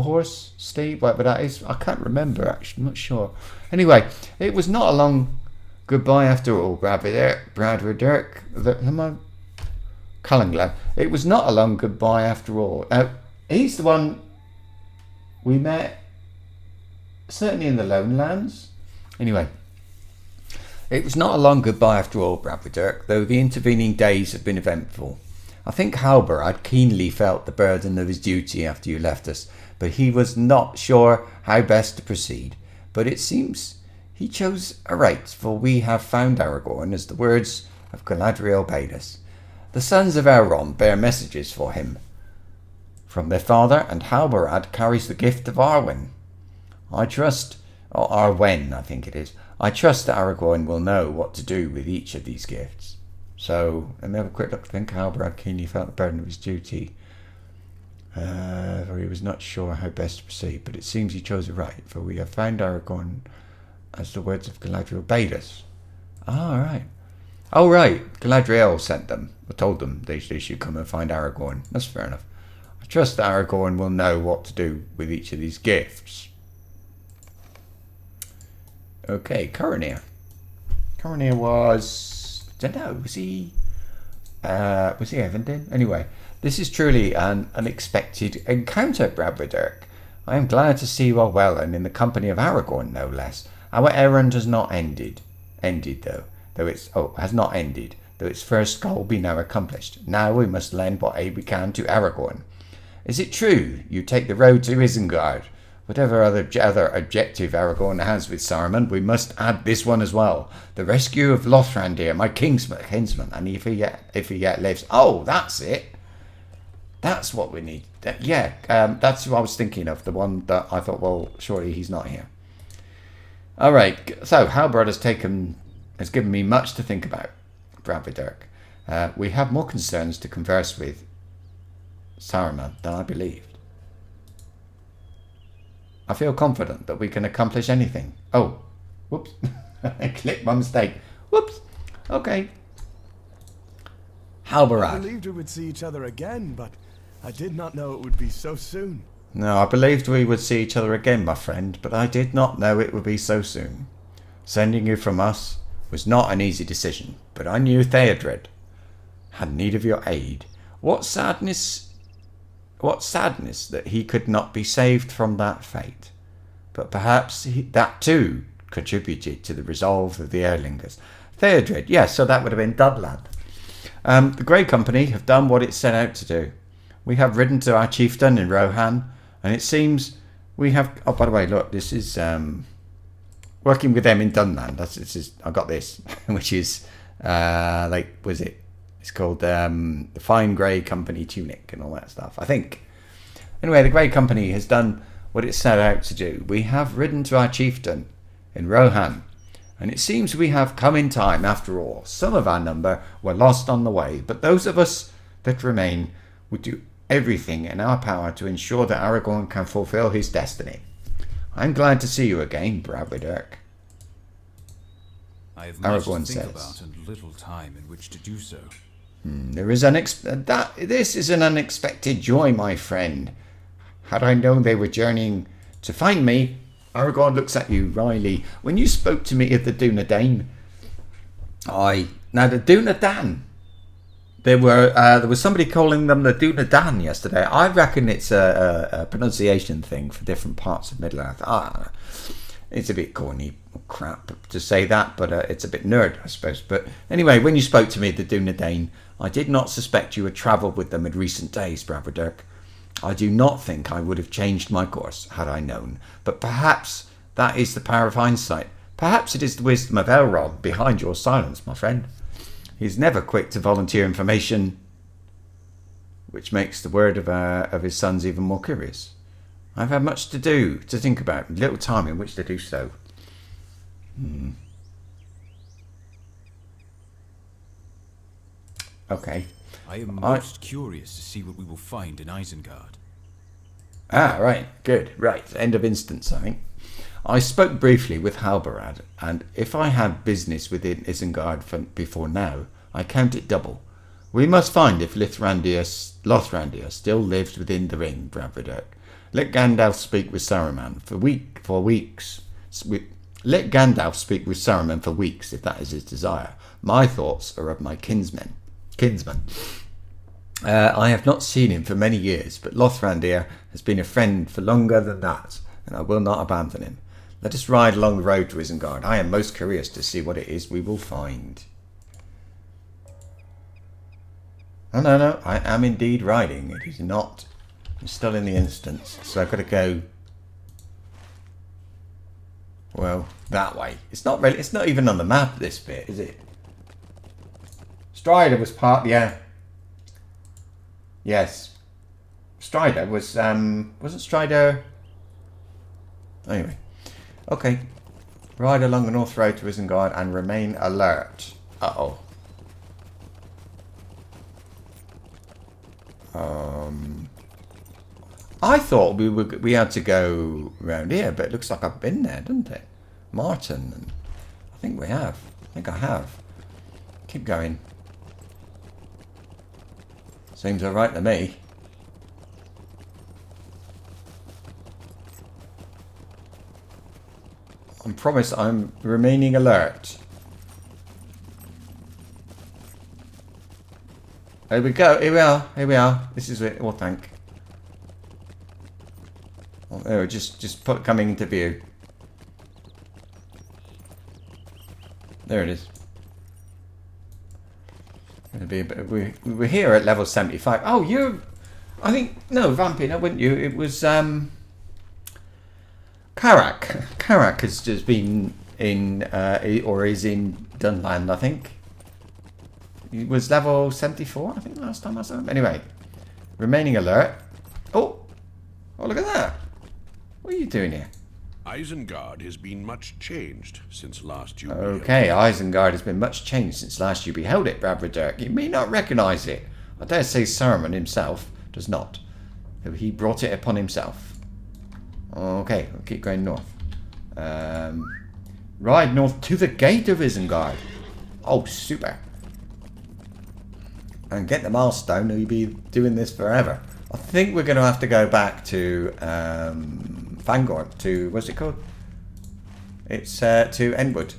S1: horse, Steve, whatever that is. I can't remember actually. I'm not sure. Anyway, it was not a long goodbye after all, Bradford Dirk. Cullenglad. It was not a long goodbye after all. Now, he's the one we met, certainly in the Lone Lands. Anyway. It was not a long goodbye after all, Bradford Dirk, though the intervening days have been eventful. I think Halberad keenly felt the burden of his duty after you left us, but he was not sure how best to proceed. But it seems he chose aright, for we have found Aragorn, as the words of Galadriel bade us. The sons of Elrond bear messages for him from their father, and Halberad carries the gift of Arwen. I trust, or Arwen, I think it is. I trust that Aragorn will know what to do with each of these gifts. So, let me have a quick look. I think Halberad keenly felt the burden of his duty, for he was not sure how best to proceed. But it seems he chose it right, for we have found Aragorn, as the words of Galadriel bade us. Right. Oh, right. Galadriel sent them, or told them they should come and find Aragorn. That's fair enough. I trust that Aragorn will know what to do with each of these gifts. Okay, Coronir. Coronir was... I don't know, was he Evandin? Anyway, this is truly an unexpected encounter, Bradford Dirk. I am glad to see you are well, and in the company of Aragorn, no less. Our errand has not ended. Has not ended, though its first goal be now accomplished. Now we must lend what aid we can to Aragorn. Is it true you take the road to Isengard? Whatever other objective Aragorn has with Saruman, we must add this one as well. The rescue of Lothrandir, my kinsman, and if he yet lives. Oh, that's it. That's what we need. That's what I was thinking of. The one that I thought, well, surely he's not here. All right. So Halbrand has given me much to think about, Bradford Dirk. We have more concerns to converse with Saruman than I believed. I feel confident that we can accomplish anything. Oh, whoops. I clicked my mistake. Whoops. Okay.
S5: I
S1: Halberad.
S5: believed we would see each other again, but I did not know it would be so soon.
S1: No, I believed we would see each other again, my friend, but I did not know it would be so soon. Sending you from us was not an easy decision, but I knew Theodred had need of your aid. What sadness that he could not be saved from that fate. But perhaps that too contributed to the resolve of the Erlingers. Theodred, yes, so that would have been Dunland. The Grey Company have done what it set out to do. We have ridden to our chieftain in Rohan, and it seems we have... Oh, by the way, look, this is working with them in Dunland. I got this, which is it's called the Fine Grey Company Tunic and all that stuff, I think. Anyway, the Grey Company has done what it set out to do. We have ridden to our chieftain in Rohan, and it seems we have come in time after all. Some of our number were lost on the way, but those of us that remain would do everything in our power to ensure that Aragorn can fulfill his destiny. I'm glad to see you again, Bravardurk.
S4: I have much
S1: Aragorn
S4: to think
S1: says.
S4: about and little time in which to do so.
S1: This is an unexpected joy, my friend. Had I known they were journeying to find me... Aragorn looks at you, Riley. When you spoke to me of the Dunedain... Now, the Dunedain... There was somebody calling them the Dunedain yesterday. I reckon it's a pronunciation thing for different parts of Middle-earth. It's a bit corny crap to say that, but it's a bit nerd, I suppose. But anyway, when you spoke to me of the Dunedain, I did not suspect you had travelled with them in recent days, Bravardurk. I do not think I would have changed my course had I known, but perhaps that is the power of hindsight. Perhaps it is the wisdom of Elrond behind your silence, my friend. He is never quick to volunteer information, which makes the word of his sons even more curious. I've had much to think about, little time in which to do so. Okay.
S4: I am most curious to see what we will find in Isengard.
S1: Right, good. Right, end of instance, I think. I spoke briefly with Halbarad, and if I had business within Isengard before now, I count it double. We must find if Lothrandir still lives within the ring, Bravardurk. Let Gandalf speak with Saruman for weeks. Let Gandalf speak with Saruman for weeks, if that is his desire. My thoughts are of my kinsman. I have not seen him for many years, but Lothrandir has been a friend for longer than that, and I will not abandon him. Let us ride along the road to Isengard. I am most curious to see what it is we will find. Oh, no, I am indeed riding. It is not. I'm still in the instance, so I've got to go, well, that way. It's not even on the map, this bit, is it? Strider was part, yeah. Yes. Strider was, wasn't Strider... Anyway. Okay. Ride along the North Road to Isengard and remain alert. Uh-oh. I thought we had to go round here, but it looks like I've been there, doesn't it? Martin, and I think we have. I think I have. Keep going. Seems alright to me. I promise I'm remaining alert. Here we go. Here we are. Here we are. This is it. Oh, thank. Oh, there, just coming into view. There it is. We're here at level 75. Oh, you're... I think... No, Vampina, wouldn't you? It was... Karak. Karak has just been in... or is in Dunland, I think. He was level 74, I think, last time I saw him. Anyway. Remaining alert. Oh! Oh, look at that. What are you doing here?
S2: Isengard has been much changed since last you
S1: Okay, Isengard has been much changed since last you beheld it, Bravardurk. You may not recognise it. I dare say Saruman himself does not. Though he brought it upon himself. Okay, we'll keep going north. Ride north to the gate of Isengard. Oh, super. And get the milestone, or you'll be doing this forever. I think we're going to have to go back to Vanguard, to, what's it called? It's to Endwood.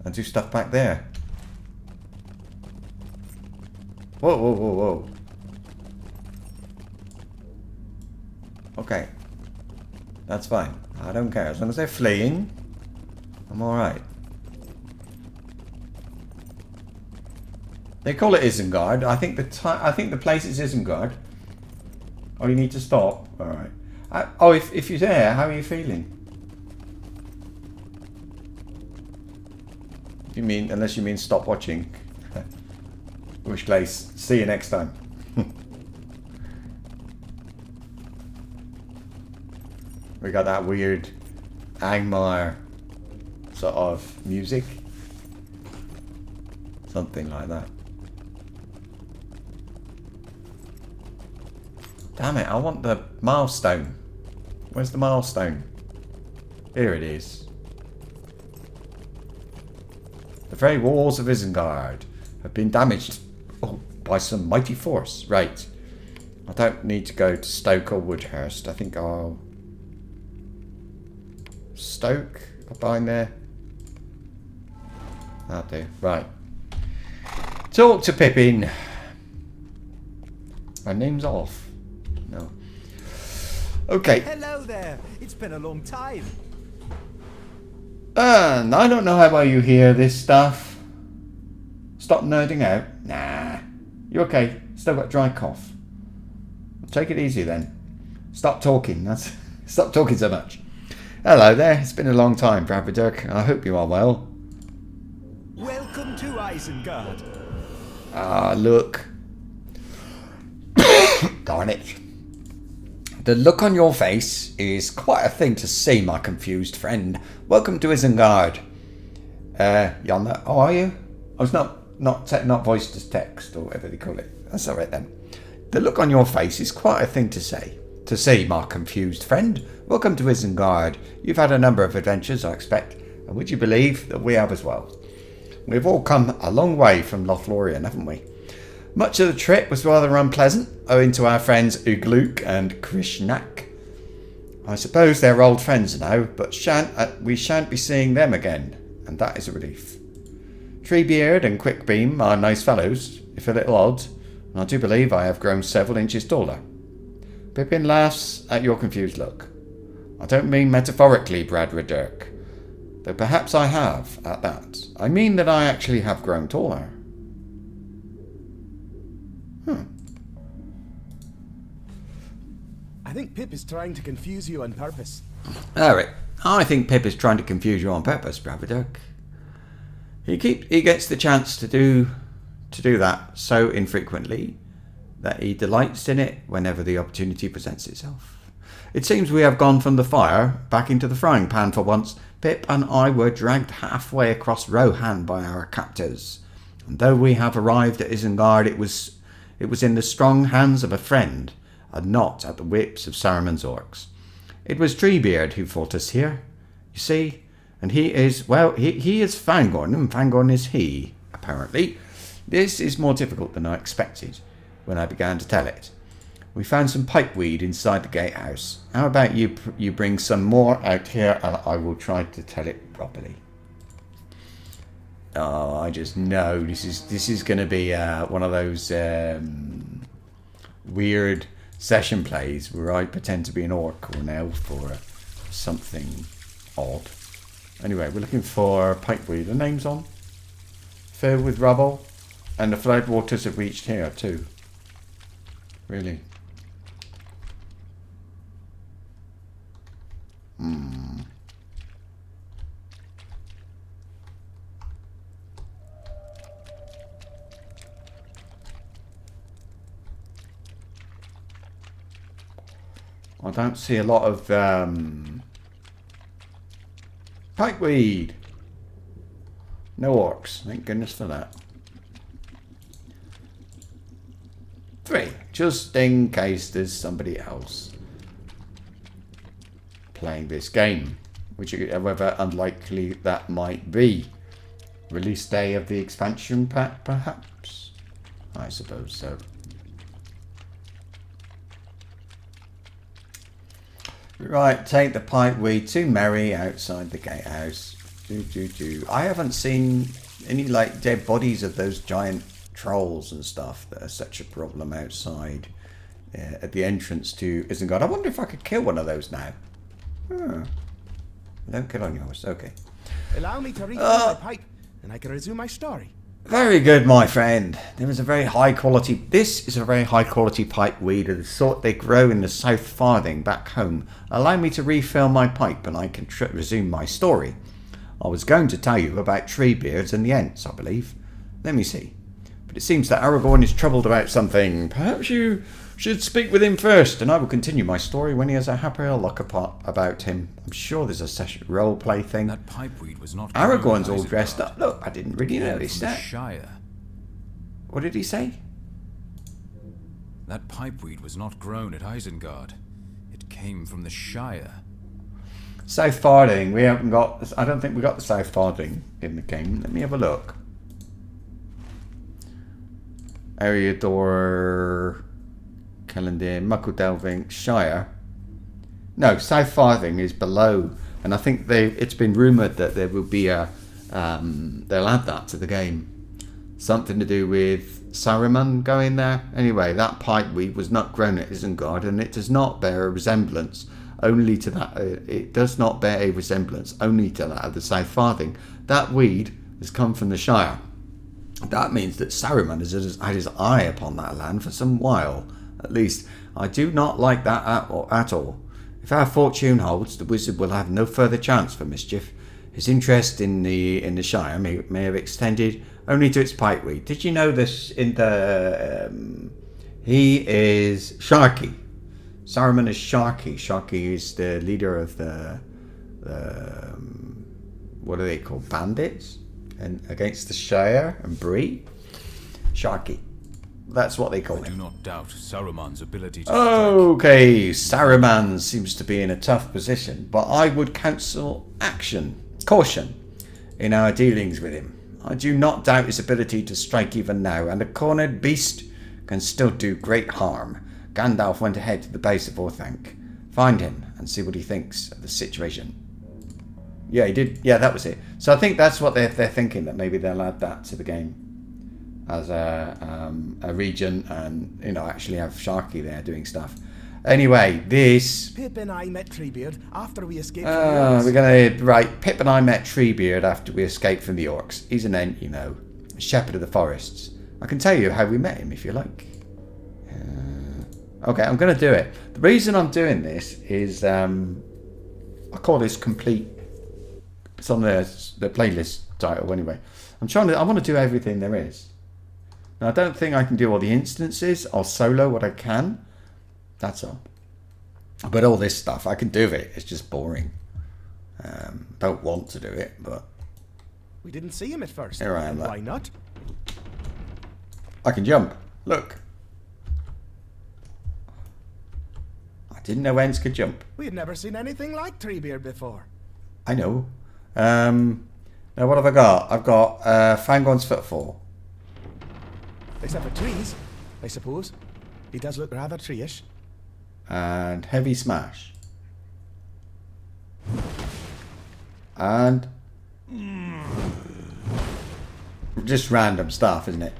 S1: And do stuff back there. Whoa, whoa, whoa, whoa. Okay. That's fine. I don't care. As long as they're fleeing, I'm alright. They call it Isengard. I think the place is Isengard. Oh, you need to stop. Alright. Oh, if you're there, how are you feeling? You mean, unless you mean stop watching. In which case, see you next time. We got that weird Angmar sort of music. Something like that. Damn it, I want the milestone. Where's the milestone? Here it is. The very walls of Isengard have been damaged by some mighty force. Right. I don't need to go to Stoke or Woodhurst. I think I'll... Stoke? I'll bind there. That'll do. Right. Talk to Pippin. My name's off. No. Okay.
S5: Hello there. It's been a long time.
S1: And I don't know how well you hear this stuff. Stop nerding out. Nah. You okay? Still got dry cough. Take it easy then. Stop talking. Stop talking so much. Hello there. It's been a long time, Bradford. I hope you are well.
S5: Welcome to Isengard.
S1: Ah, look. Darn it. The look on your face is quite a thing to see, my confused friend. Welcome to Isengard. Yonder. Oh, are you? I was not voiced as text or whatever they call it. That's alright then. The look on your face is quite a thing to say. To see, my confused friend. Welcome to Isengard. You've had a number of adventures, I expect. And would you believe that we have as well? We've all come a long way from Lothlorien, haven't we? Much of the trip was rather unpleasant, owing to our friends Ugluk and Krishnak. I suppose they're old friends now, but we shan't be seeing them again, and that is a relief. Treebeard and Quickbeam are nice fellows, if a little odd, and I do believe I have grown several inches taller. Pippin laughs at your confused look. I don't mean metaphorically, Bradford, though perhaps I have, at that. I mean that I actually have grown taller.
S5: I think Pip is trying to confuse you on purpose.
S1: Alright, I think Pip is trying to confuse you on purpose, Bradford. He gets the chance to do that so infrequently that he delights in it whenever the opportunity presents itself. It seems we have gone from the fire back into the frying pan for once. Pip and I were dragged halfway across Rohan by our captors, and though we have arrived at Isengard, it was in the strong hands of a friend, and not at the whips of Saruman's orcs. It was Treebeard who fought us here, you see, and he is Fangorn, and Fangorn is he, apparently. This is more difficult than I expected when I began to tell it. We found some pipeweed inside the gatehouse. How about you bring some more out here, and I will try to tell it properly. Oh, I just know this is going to be one of those weird session plays where I pretend to be an orc or an elf or something odd. Anyway, we're looking for pipeweed. The name's on. Filled with rubble, and the floodwaters have reached here too. Really. I don't see a lot of pipeweed. No orcs. Thank goodness for that. 3. Just in case there's somebody else playing this game, which, however unlikely that might be. Release day of the expansion pack, perhaps? I suppose so. Right, take the pipeweed to Mary outside the gatehouse. I haven't seen any like dead bodies of those giant trolls and stuff that are such a problem outside at the entrance to Isengard. I wonder if I could kill one of those now. Don't kill on yours. Okay.
S5: Allow me to refill my pipe, and I can resume my story.
S1: Very good, my friend. There is a very high quality. This is a very high quality pipeweed of the sort they grow in the South Farthing back home. Allow me to refill my pipe, and I can resume my story. I was going to tell you about Treebeards and the Ents, I believe. Let me see. But it seems that Aragorn is troubled about something. Perhaps you should speak with him first, and I will continue my story when he has a happier look about him. I'm sure there's a session role-play thing.
S4: That pipeweed was not...
S1: Aragorn's all dressed up. Look, I didn't really notice that.
S4: Shire.
S1: What did he say?
S4: That pipeweed was not grown at Isengard. It came from the Shire.
S1: South Farthing. We haven't got... I don't think we got the South Farthing in the game. Let me have a look. Eriador... Calendar, Muckle Delving, Shire. No, South Farthing is below, and I think it's been rumoured that there will be a they'll add that to the game. Something to do with Saruman going there. Anyway, that pipeweed was not grown at Isengard, and it does not bear a resemblance only to that. It does not bear a resemblance only to that of the South Farthing. That weed has come from the Shire. That means that Saruman has had his eye upon that land for some while. At least, I do not like that at all. If our fortune holds, the wizard will have no further chance for mischief. His interest in the Shire may have extended only to its pipeweed. Did you know this? In the he is Sharky. Saruman is Sharky. Sharky is the leader of the what are they called? Bandits, and against the Shire and Bree. Sharky. That's what they call him.
S4: I do not doubt Saruman's ability to
S1: Okay, Saruman seems to be in a tough position, but I would counsel caution in our dealings with him. I do not doubt his ability to strike even now, and a cornered beast can still do great harm. Gandalf went ahead to the base of Orthanc. Find him and see what he thinks of the situation. Yeah, he did. Yeah, that was it. So I think that's what they're thinking, that maybe they'll add that to the game as a region, and actually have Sharky there doing stuff. Anyway, this
S5: Pip and I met Treebeard after we escaped from the
S1: we're gonna right. Pip and I met Treebeard after we escaped from the orcs. He's an Ent, a shepherd of the forests. I can tell you how we met him if you like. Okay, I'm gonna do it. The reason I'm doing this is I call this complete. It's on the playlist title anyway. I want to do everything there is. Now, I don't think I can do all the instances. I'll solo what I can. That's all. But all this stuff, I can do it. It's just boring. Don't want to do it, but...
S5: We didn't see him at first.
S1: Here I am.
S5: Why not?
S1: I can jump. Look. I didn't know Ents could jump.
S5: We had never seen anything like Treebeard before.
S1: I know. Now, what have I got? I've got Fangorn's Footfall.
S5: Except for trees, I suppose. He does look rather tree-ish.
S1: And Heavy Smash. And just random stuff, isn't it?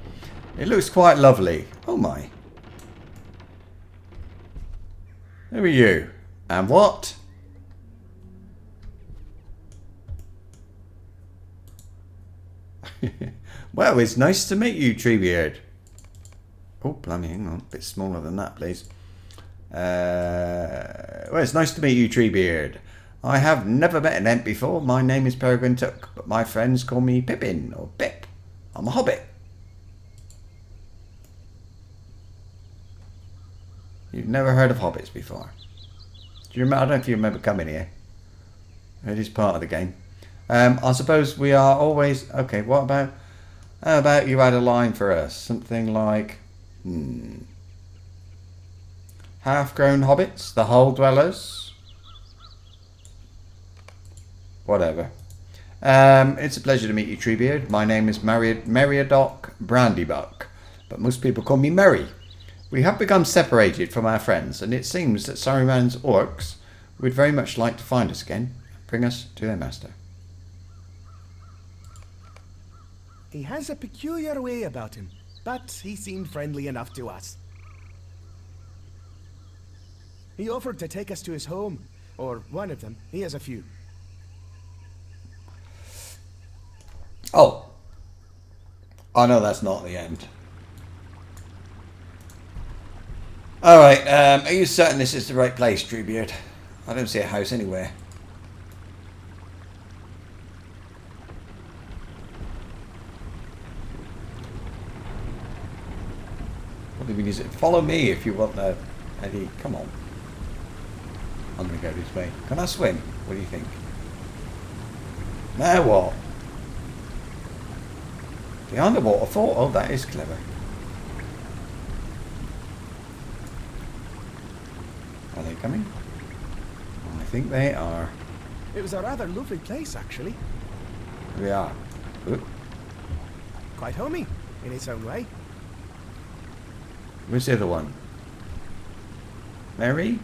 S1: It looks quite lovely. Oh my. Who are you? And what? Well, it's nice to meet you, Treebeard. Oh, blimey, hang on. A bit smaller than that, please. Well, it's nice to meet you, Treebeard. I have never met an Ent before. My name is Peregrine Took, but my friends call me Pippin, or Pip. I'm a hobbit. You've never heard of hobbits before. Do you remember? I don't know if you remember coming here. It is part of the game. I suppose we are always... Okay, what about... How about you add a line for us? Something like... Half-grown hobbits, the Hole Dwellers. Whatever. It's a pleasure to meet you, Treebeard. My name is Meriadoc Brandybuck, but most people call me Merry. We have become separated from our friends, and it seems that Saruman's orcs would very much like to find us again. Bring us to their master.
S5: He has a peculiar way about him, but he seemed friendly enough to us. He offered to take us to his home, or one of them. He has a few.
S1: Oh. Oh no, that's not the end. Alright, are you certain this is the right place, Treebeard? I don't see a house anywhere. What do you mean, is it? Follow me if you want the... Eddie, come on. I'm going to go this way. Can I swim? What do you think? Now what? The underwater fort? Oh, that is clever. Are they coming? I think they are.
S5: It was a rather lovely place, actually.
S1: We are. Oop.
S5: Quite homey, in its own way.
S1: Where's the other one? Mary?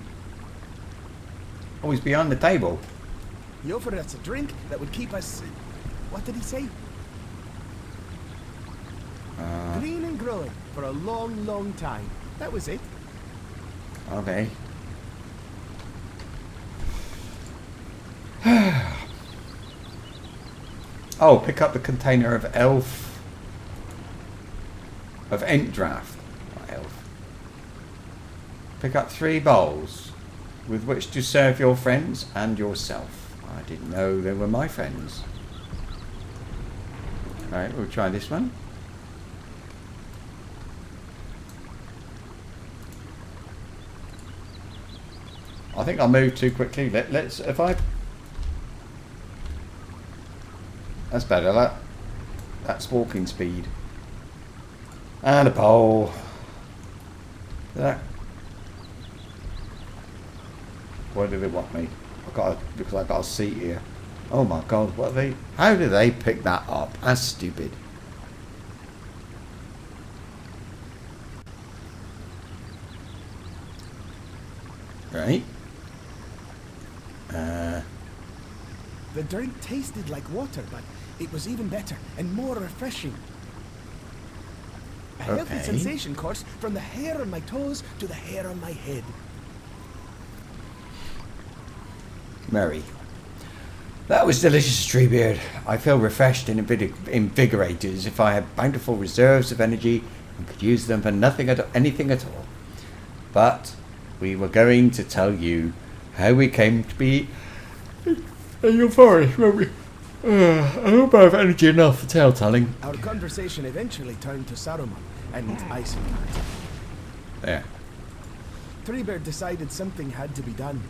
S1: Oh, he's behind the table.
S5: He offered us a drink that would keep us... what did he say? Green and growing for a long, long time. That was it.
S1: Okay. Oh, pick up the container of elf... of Ent draft. Not elf. Pick up 3 bowls with which to serve your friends and yourself. I didn't know they were my friends. Alright, we'll try this one. I think I moved too quickly. Let's, if I... That's better, that's walking speed. And a bowl. That. Why do they want me? Because I got a seat here. Oh my god, what are they? How do they pick that up? That's stupid. Right.
S5: The drink tasted like water, but it was even better and more refreshing. A healthy
S1: Okay.
S5: sensation coursed from the hair on my toes to the hair on my head.
S1: Mary. That was delicious, Treebeard. I feel refreshed and invigorated as if I had bountiful reserves of energy and could use them for anything at all. But we were going to tell you how we came to be in your forest, won't we? I hope I have energy enough for tale-telling.
S5: Our conversation eventually turned to Saruman and Isengard.
S1: There.
S5: Treebeard decided something had to be done.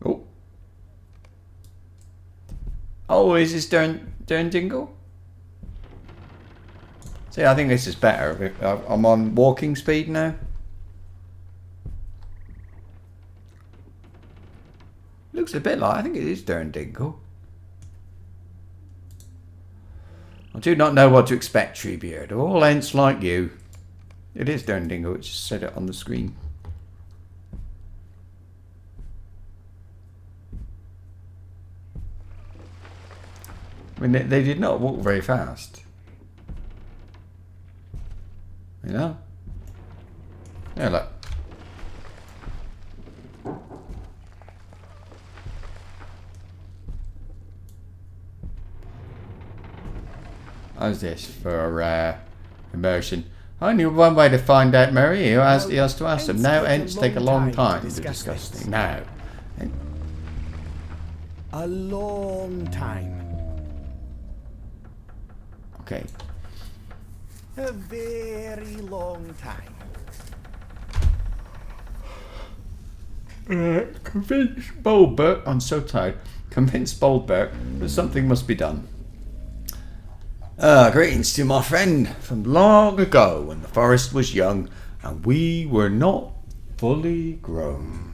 S1: Oh. Oh, is this Dern Dingle? See, I think this is better. I'm on walking speed now. Looks a bit like, I think it is Dern Dingle. I do not know what to expect, Treebeard. All ents like you. It is Dern Dingle, it just said it on the screen. I mean, they did not walk very fast. You know? Yeah, look. How's this for immersion? Only one way to find out, Mary. He has to ask them. Now, ents take a long time to discuss things. Now.
S5: A long time.
S1: Okay.
S5: A very long time.
S1: Convince Boldberg. I'm so tired. Convince Boldberg that something must be done. Greetings to my friend from long ago when the forest was young and we were not fully grown.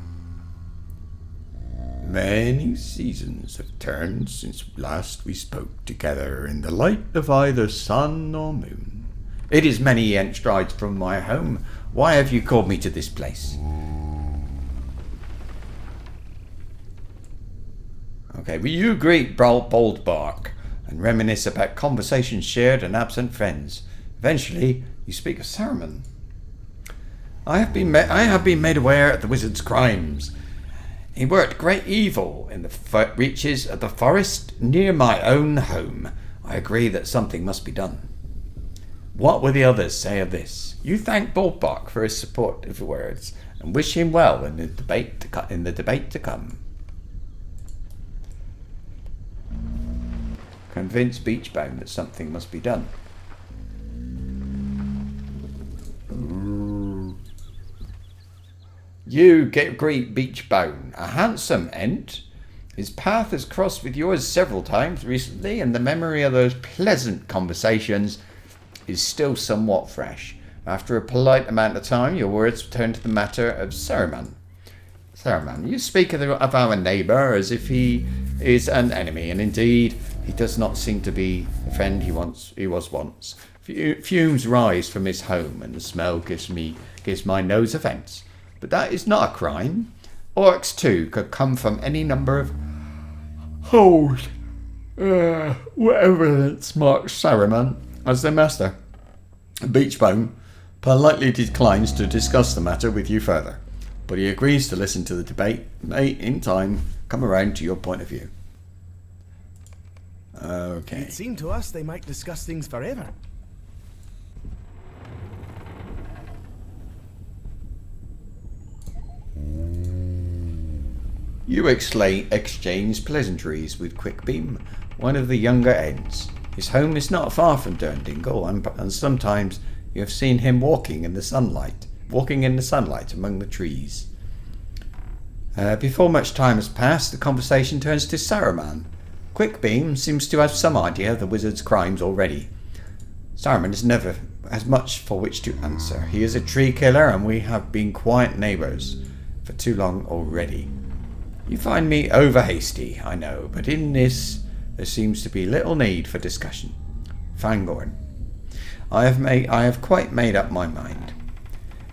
S1: Many seasons have turned since last we spoke together in the light of either sun or moon. It is many ent strides from my home. Why have you called me to this place? Okay, will you greet Bold Bark and reminisce about conversations shared and absent friends? Eventually, you speak of Saruman. I have been made aware of the wizard's crimes. He worked great evil in the reaches of the forest near my own home. I agree that something must be done. What will the others say of this? You thank Boldbark for his supportive words and wish him well in the debate to come. Convince Beachbone that something must be done. You greet Beachbone, a handsome ent. His path has crossed with yours several times recently, and the memory of those pleasant conversations is still somewhat fresh. After a polite amount of time, your words turn to the matter of Saruman. Saruman, you speak of our neighbour as if he is an enemy, and indeed he does not seem to be the friend he was once. Fumes rise from his home, and the smell gives my nose offence. But that is not a crime. Orcs too could come from any number of holes. What evidence marks Saruman as their master? Beachbone politely declines to discuss the matter with you further, but he agrees to listen to the debate, may in time come around to your point of view. Okay.
S5: It seemed to us they might discuss things forever.
S1: You exchange pleasantries with Quickbeam, one of the younger Ents. His home is not far from Durndingle, and sometimes you have seen him walking in the sunlight among the trees. Before much time has passed, the conversation turns to Saruman. Quickbeam seems to have some idea of the wizard's crimes already. Saruman never has much for which to answer. He is a tree killer, and we have been quiet neighbours for too long already. You find me over hasty, I know, but in this there seems to be little need for discussion. Fangorn, I have quite made up my mind.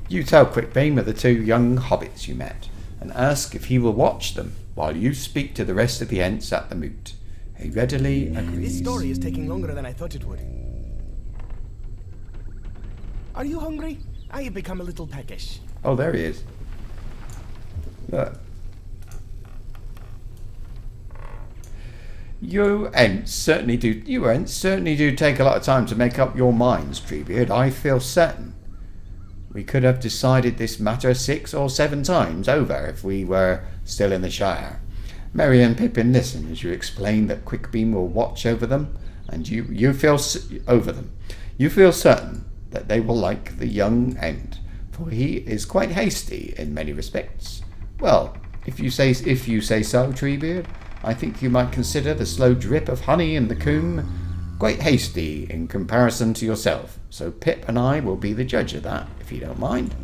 S1: You tell Quickbeam of the two young hobbits you met, and ask if he will watch them while you speak to the rest of the Ents at the moot. He readily agrees.
S5: This story is taking longer than I thought it would. Are you hungry? I have become a little peckish.
S1: Oh, there he is. Look. You Ents certainly do take a lot of time to make up your minds, Treebeard. I feel certain we could have decided this matter 6 or 7 times over if we were still in the Shire. Merry and Pippin listen as you explain that Quickbeam will watch over them, and you feel over them. You feel certain that they will like the young Ent, for he is quite hasty in many respects. Well, if you say so, Treebeard, I think you might consider the slow drip of honey in the comb quite hasty in comparison to yourself. So Pip and I will be the judge of that, if you don't mind.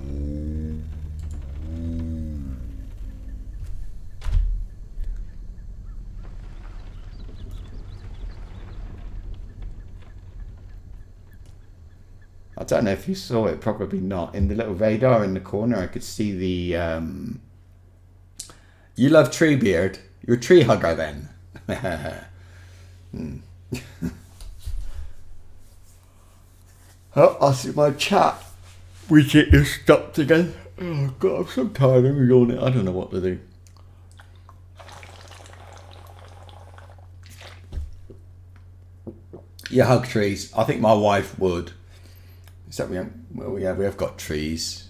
S1: I don't know if you saw it, probably not. In the little radar in the corner, I could see the... You love Treebeard. You're a tree hugger then. Oh, I see my chat widget is stopped again. Oh God, I'm so tired of yawning. I don't know what to do. You hug trees. I think my wife would. Except we have got trees.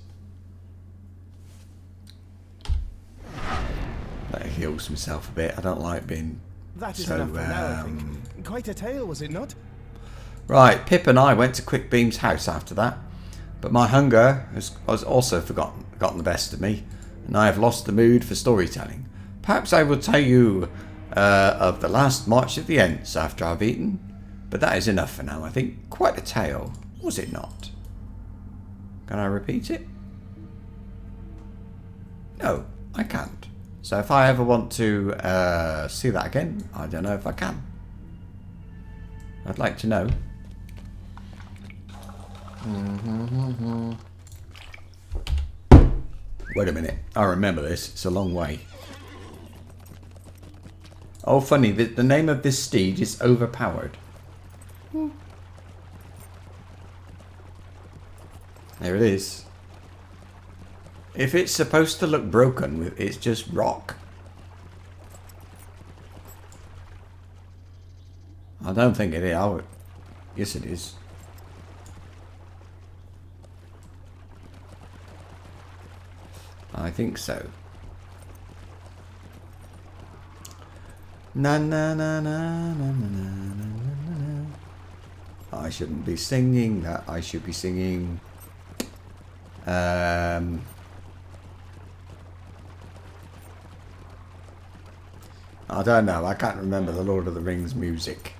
S1: That heals himself a bit. I don't like being
S5: That is
S1: so,
S5: enough for now, I think. Quite a tale, was it not?
S1: Right, Pip and I went to Quickbeam's house after that, but my hunger has also gotten the best of me, and I have lost the mood for storytelling. Perhaps I will tell you of the last march of the Ents after I've eaten, but that is enough for now, I think. Quite a tale, was it not? Can I repeat it? No, I can't. So if I ever want to see that again, I don't know if I can. I'd like to know. Wait a minute. I remember this. It's a long way. Oh, funny. The name of this steed is Overpowered. There it is. If it's supposed to look broken, it's just rock. I don't think it is. Yes, it is. I think so. Na na na na na na na na na. I shouldn't be singing that. I should be singing. I don't know. I can't remember the Lord of the Rings music.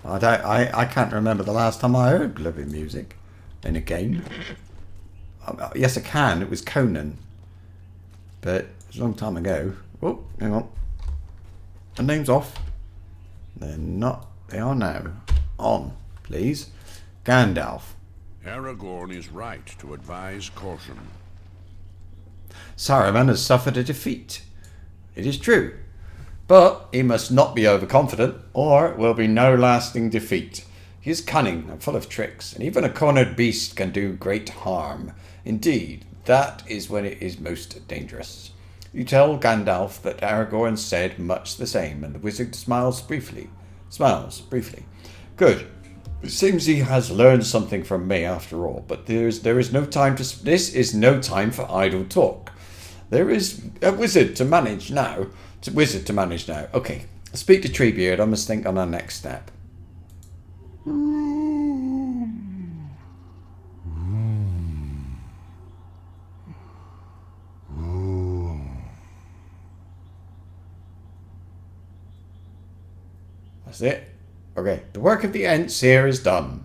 S1: I can't remember the last time I heard living music in a game. Yes, I can. It was Conan. But it's a long time ago. Oh, hang on. The name's off. They're not. They are now. On, please. Gandalf.
S2: Aragorn is right to advise caution.
S1: Saruman has suffered a defeat. It is true. But he must not be overconfident, or it will be no lasting defeat. He is cunning and full of tricks, and even a cornered beast can do great harm. Indeed, that is when it is most dangerous. You tell Gandalf that Aragorn said much the same, and the wizard smiles briefly. Good. It seems he has learned something from me after all, but this is no time for idle talk. There is a wizard to manage now. Okay, speak to Treebeard. I must think on our next step. That's it. Okay, the work of the Ents here is done.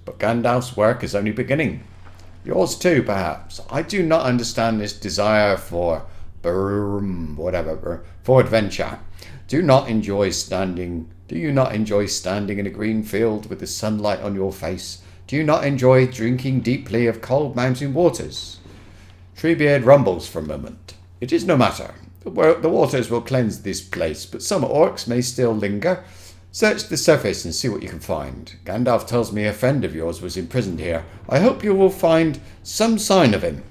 S1: But Gandalf's work is only beginning. Yours too, perhaps. I do not understand this desire for adventure. Do you not enjoy standing in a green field with the sunlight on your face? Do you not enjoy drinking deeply of cold mountain waters? Treebeard rumbles for a moment. It is no matter. The waters will cleanse this place, but some orcs may still linger. Search the surface and see what you can find. Gandalf tells me a friend of yours was imprisoned here. I hope you will find some sign of him.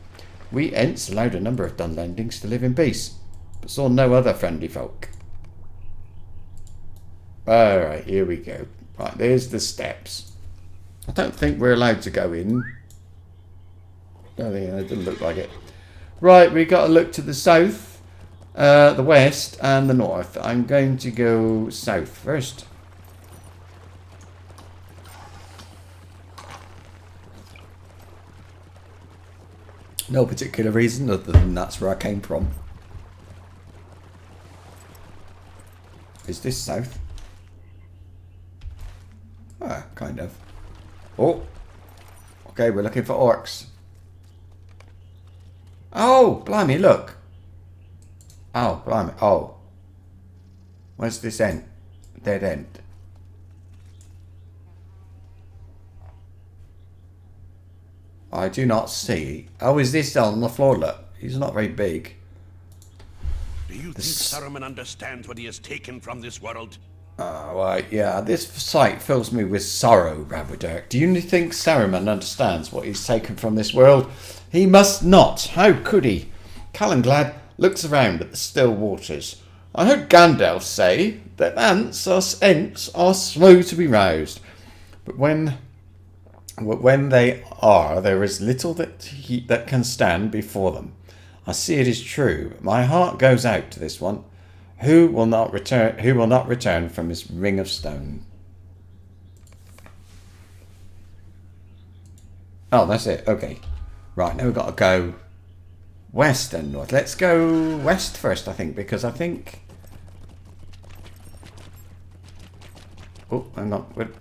S1: We Ents allowed a number of Dunlendings to live in peace, but saw no other friendly folk. Alright, here we go. Right, there's the steps. I don't think we're allowed to go in. No, it doesn't look like it. Right, we got to look to the south, the west, and the north. I'm going to go south first. No particular reason other than that's where I came from. Is this south? Ah, kind of. Oh! Okay, we're looking for orcs. Oh, blimey, look! Oh, blimey, oh. Where's this end? Dead end. I do not see. Oh, is this on the floor? Look, he's not very big.
S2: Do you think Saruman understands what he has taken from this world?
S1: Oh, right, yeah. This sight fills me with sorrow, Rabberdurk. Do you think Saruman understands what he's taken from this world? He must not. How could he? Calenglad looks around at the still waters. I heard Gandalf say that Ents are slow to be roused, but when they are, there is little that can stand before them. I see it is true. My heart goes out to this one. Who will not return from this ring of stone? Oh, that's it. Okay. Right, now we've got to go west and north. Let's go west first, I think, because I think... Oh, hang on.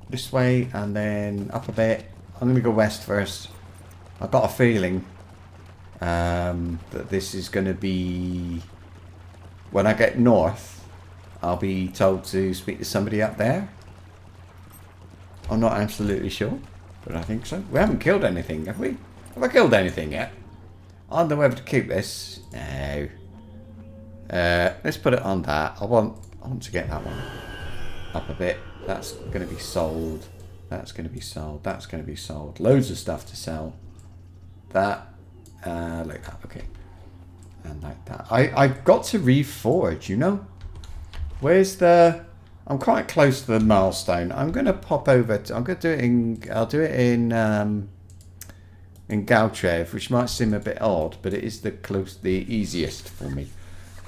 S1: This way and then up a bit. I'm going to go west first. I've got a feeling that this is going to be... When I get north, I'll be told to speak to somebody up there. I'm not absolutely sure. But I think so. We haven't killed anything, have we? Have I killed anything yet? I don't know whether to keep this. No. Let's put it on that. I want to get that one up a bit. That's going to be sold. That's going to be sold. That's going to be sold. Loads of stuff to sell. That. Like that. Okay. And like that. I've got to reforge, you know? Where's the... I'm quite close to the milestone. I'm going to pop over to... I'm going to do it in... I'll do it in Galtrev, which might seem a bit odd, but it is the easiest for me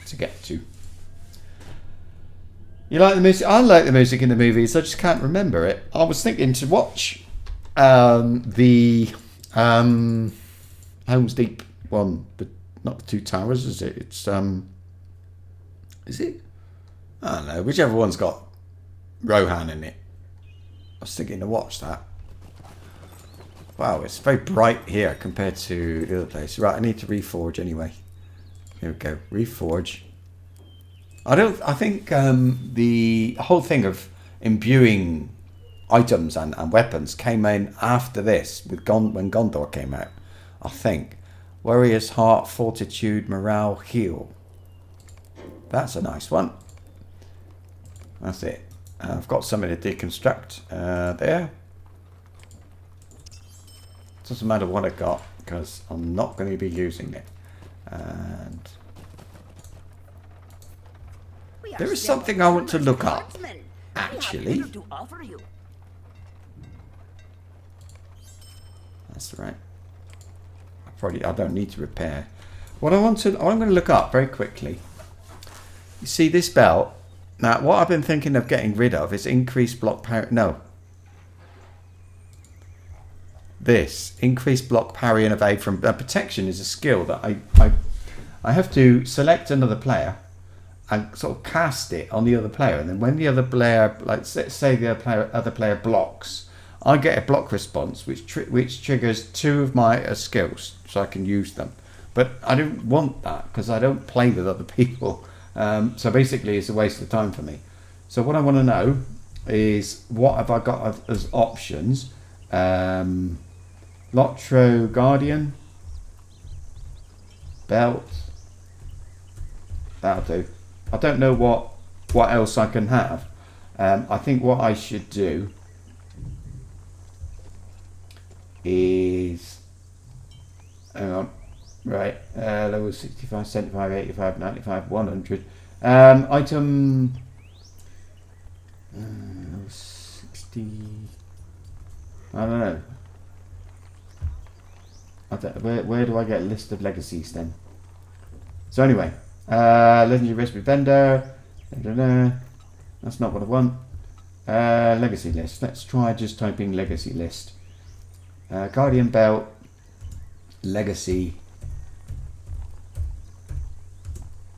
S1: to get to. You like the music? I like the music in the movies. I just can't remember it. I was thinking to watch the Helm's Deep one, but not the Two Towers, is it? It's is it? I don't know. Whichever one's got Rohan in it. I was thinking to watch that. Wow, it's very bright here compared to the other place. Right, I need to reforge anyway. Here we go. Reforge. I think the whole thing of imbuing items and weapons came in after this, with when Gondor came out, I think. Warrior's Heart, Fortitude, Morale, Heal. That's a nice one. That's it. I've got something to deconstruct there. Doesn't matter what I got, because I'm not going to be using it. And there is something I want to look up, actually. That's right. I don't need to repair. What I'm going to look up very quickly. You see this belt? Now, what I've been thinking of getting rid of is increased block power. No. This increased block parry and evade from protection is a skill that I have to select another player and sort of cast it on the other player, and then when the other player, like say the other player blocks, I get a block response which triggers two of my skills, so I can use them. But I don't want that because I don't play with other people. So basically, it's a waste of time for me. So what I want to know is what have I got as options? LOTRO Guardian belt. That'll do. I don't know what else I can have. I think what I should do is, hang on, right, level 65, 75, 85, 95, 100. Item 60. I don't know. Where do I get a list of legacies then? So anyway, legendary recipe vendor. That's not what I want. Legacy list. Let's try just typing legacy list. Guardian belt. Legacy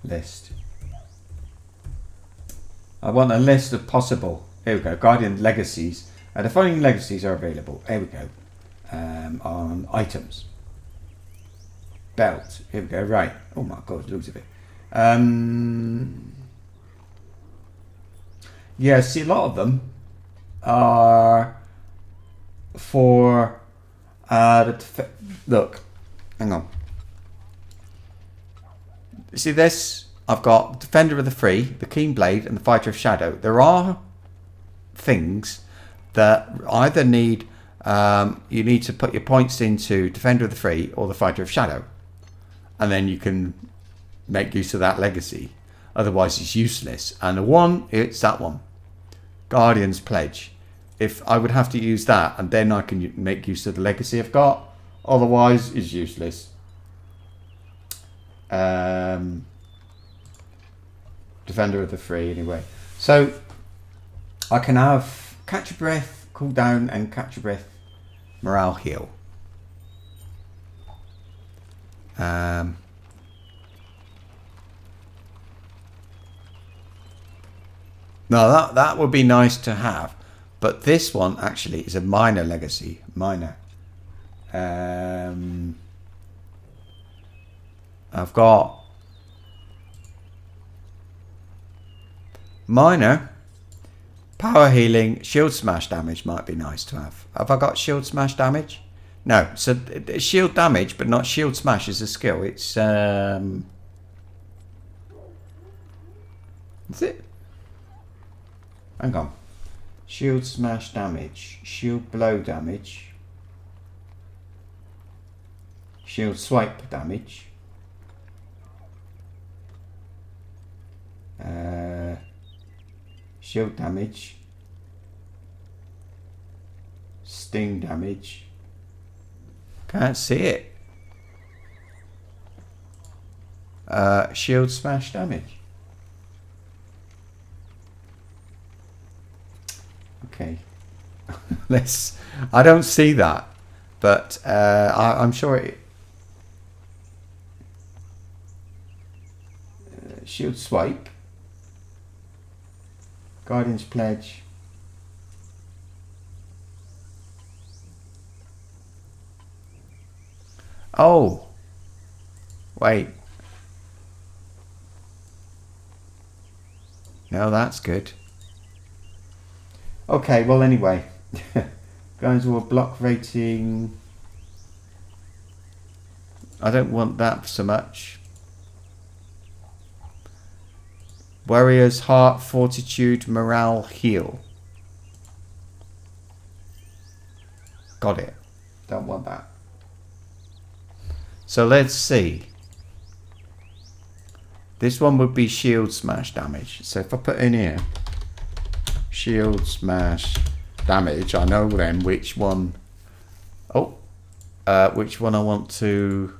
S1: list. I want a list of possible. Here we go. Guardian legacies. The following legacies are available. Here we go. On items. Belt. Here we go. Right. Oh my god, loads of it. Yeah, see, a lot of them are for look, hang on. You see this? I've got Defender of the Free, the Keen Blade, and the Fighter of Shadow. There are things that either need you need to put your points into Defender of the Free or the Fighter of Shadow, and then you can make use of that legacy. Otherwise it's useless. And the one, it's that one, Guardian's Pledge. If I would have to use that, and then I can make use of the legacy I've got. Otherwise it's useless. Defender of the Free anyway. So I can have Catch a Breath, Cool Down, and Catch a Breath, Morale, Heal. No, that would be nice to have, but this one actually is a minor legacy. Minor. I've got minor Power healing, shield smash damage might be nice to have. Have I got shield smash damage? No. So shield damage, but not shield smash is a skill. It's is it? Hang on. Shield smash damage, shield blow damage, shield swipe damage. Shield damage, sting damage. Can't see it. Shield smash damage. Okay. Let's. I don't see that, but I'm sure it. Shield swipe. Guardian's Pledge. Oh. Wait. No, that's good. Okay, well anyway. Going to a block rating. I don't want that so much. Warrior's Heart, Fortitude, Morale, Heal. Got it. Don't want that. So let's see. This one would be shield smash damage. So if I put in here, shield smash damage, I know then which one. Oh, which one I want to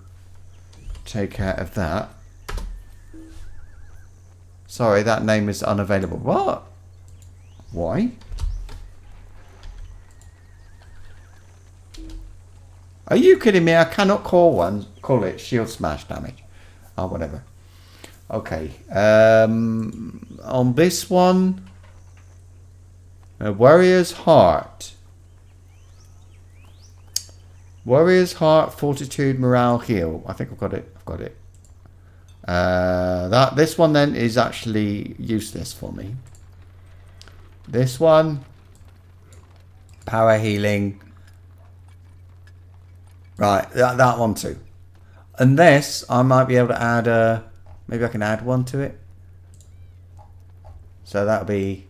S1: take out of that. Sorry, that name is unavailable. What? Why? Are you kidding me? I cannot call it shield smash damage. Oh, whatever. Okay. On this one, Warrior's Heart. Warrior's Heart, Fortitude, Morale, Heal. I think I've got it. I've got it. This one then is actually useless for me. This one, power healing. Right, that one too. And this, I might be able to add maybe I can add one to it. So that'll be.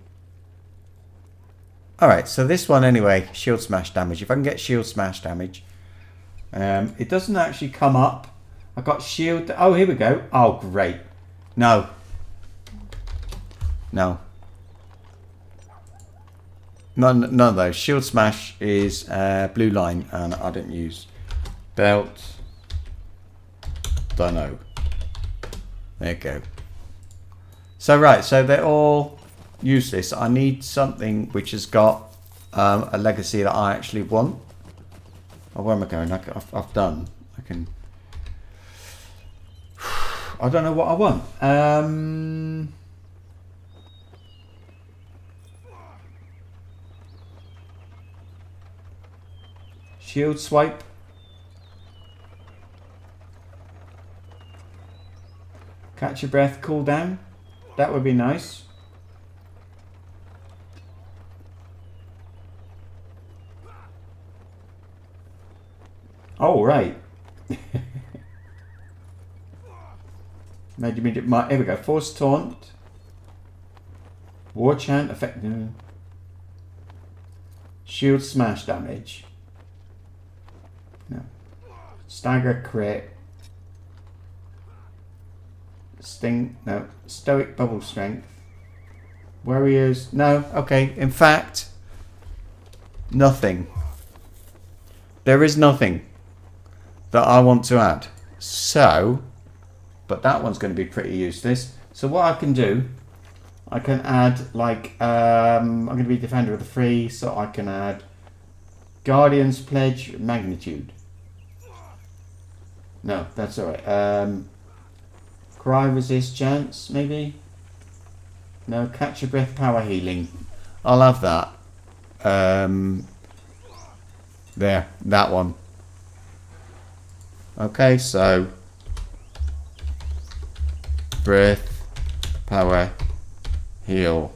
S1: Alright, so this one anyway, shield smash damage. If I can get shield smash damage, it doesn't actually come up. I got shield. Oh, here we go. Oh, great. No. No. None of those. Shield smash is blue line, and I didn't use belt. Don't know. There you go. So right, so they're all useless. I need something which has got a legacy that I actually want. Oh, where am I going? I've done. I can. I don't know what I want. Shield swipe. Catch your breath, cool down. That would be nice. Oh, right. Here we go. Force taunt. War chant effect. Shield smash damage. No. Stagger crit. Sting. No. Stoic bubble strength. Warriors. No. Okay. In fact, nothing. There is nothing that I want to add. So. But that one's going to be pretty useless. So what I can do, I can add like, I'm going to be Defender of the Free, so I can add Guardian's Pledge, Magnitude. No, that's alright. Cry Resist Chance, maybe? No, Catch Your Breath, Power Healing. I'll have that. There, that one. Okay, so... Breath, power, heal.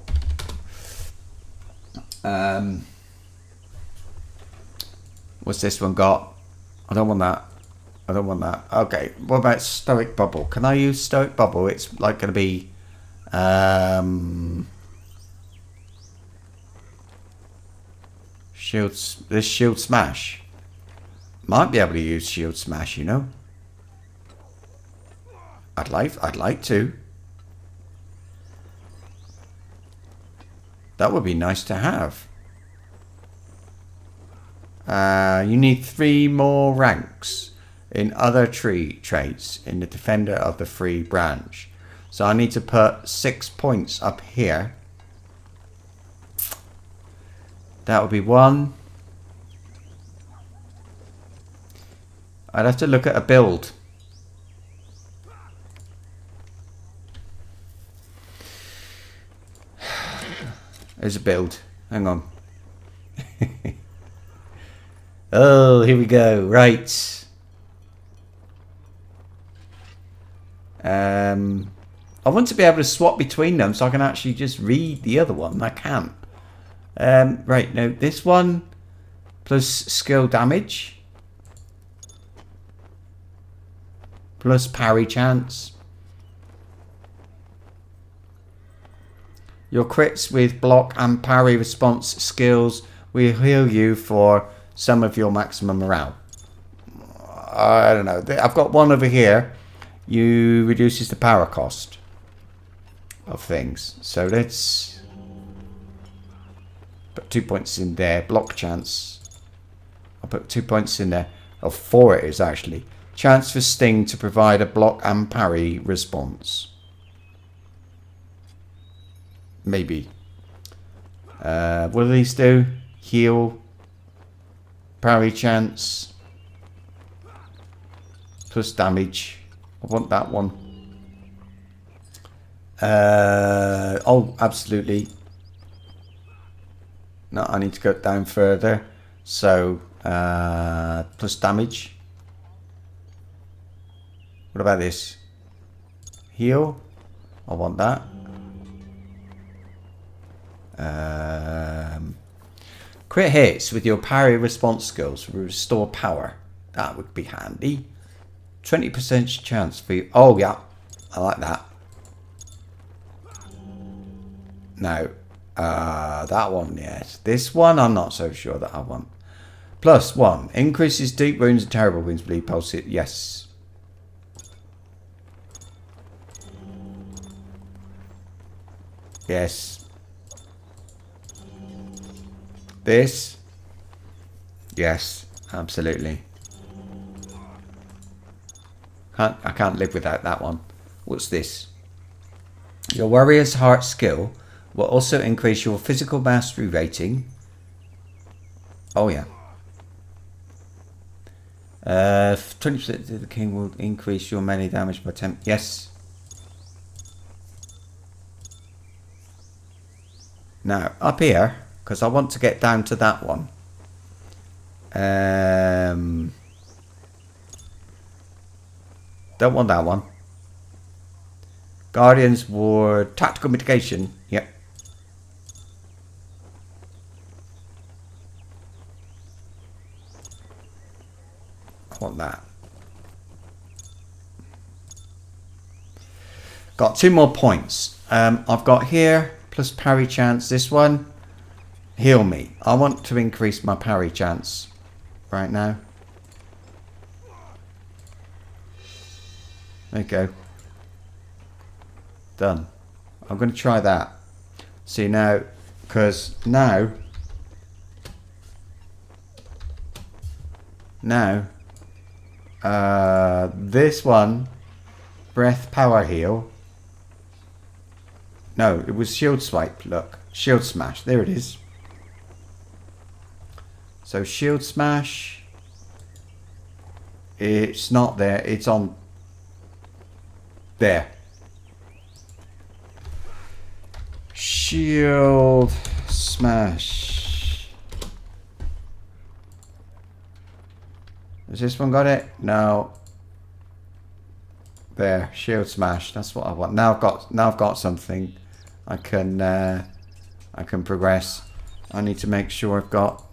S1: What's this one got? I don't want that. I don't want that. Okay, what about Stoic Bubble? Can I use Stoic Bubble? It's like going to be... This Shield Smash. Might be able to use Shield Smash, you know. I'd like to. That would be nice to have. You need 3 more ranks in other traits in the Defender of the Free branch. So I need to put 6 points up here. That would be 1. I'd have to look at a build. There's a build. Hang on. Oh, here we go. Right. I want to be able to swap between them so I can actually just read the other one. I can't. Right, no, this one plus skill damage plus parry chance. Your crits with block and parry response skills will heal you for some of your maximum morale. I don't know. I've got one over here. You reduces the power cost of things. So let's put 2 points in there. Block chance. I'll put 2 points in there. Oh, 4 it is actually. Chance for Sting to provide a block and parry response. Maybe. What do these do? Heal. Parry chance. Plus damage. I want that one. Oh, absolutely. No, I need to go down further. So, plus damage. What about this? Heal. I want that. Crit hits with your parry response skills will restore power. That would be handy. 20% chance for you. Oh yeah, I like that. No, that one, yes. This one, I'm not so sure that I want. +1 increases deep wounds and terrible wounds. Bleed pulse it. Yes. Yes. This. Yes, absolutely. I can't live without that one. What's this? Your Warrior's Heart skill will also increase your physical mastery rating. Oh yeah. 20% of the king will increase your melee damage by 10. Yes. Now, up here, because I want to get down to that one. Don't want that one. Guardians Ward. Tactical mitigation. Yep. I want that. Got 2 more points. I've got here plus parry chance. This one. Heal me. I want to increase my parry chance right now. There you go. Done. I'm going to try that. See now, because now, this one, breath power heal. No, it was shield swipe. Look, shield smash. There it is. So shield smash. It's not there. It's on. There. Shield smash. Has this one got it? No. There, shield smash. That's what I want. Now I've got something. I can progress. I need to make sure I've got...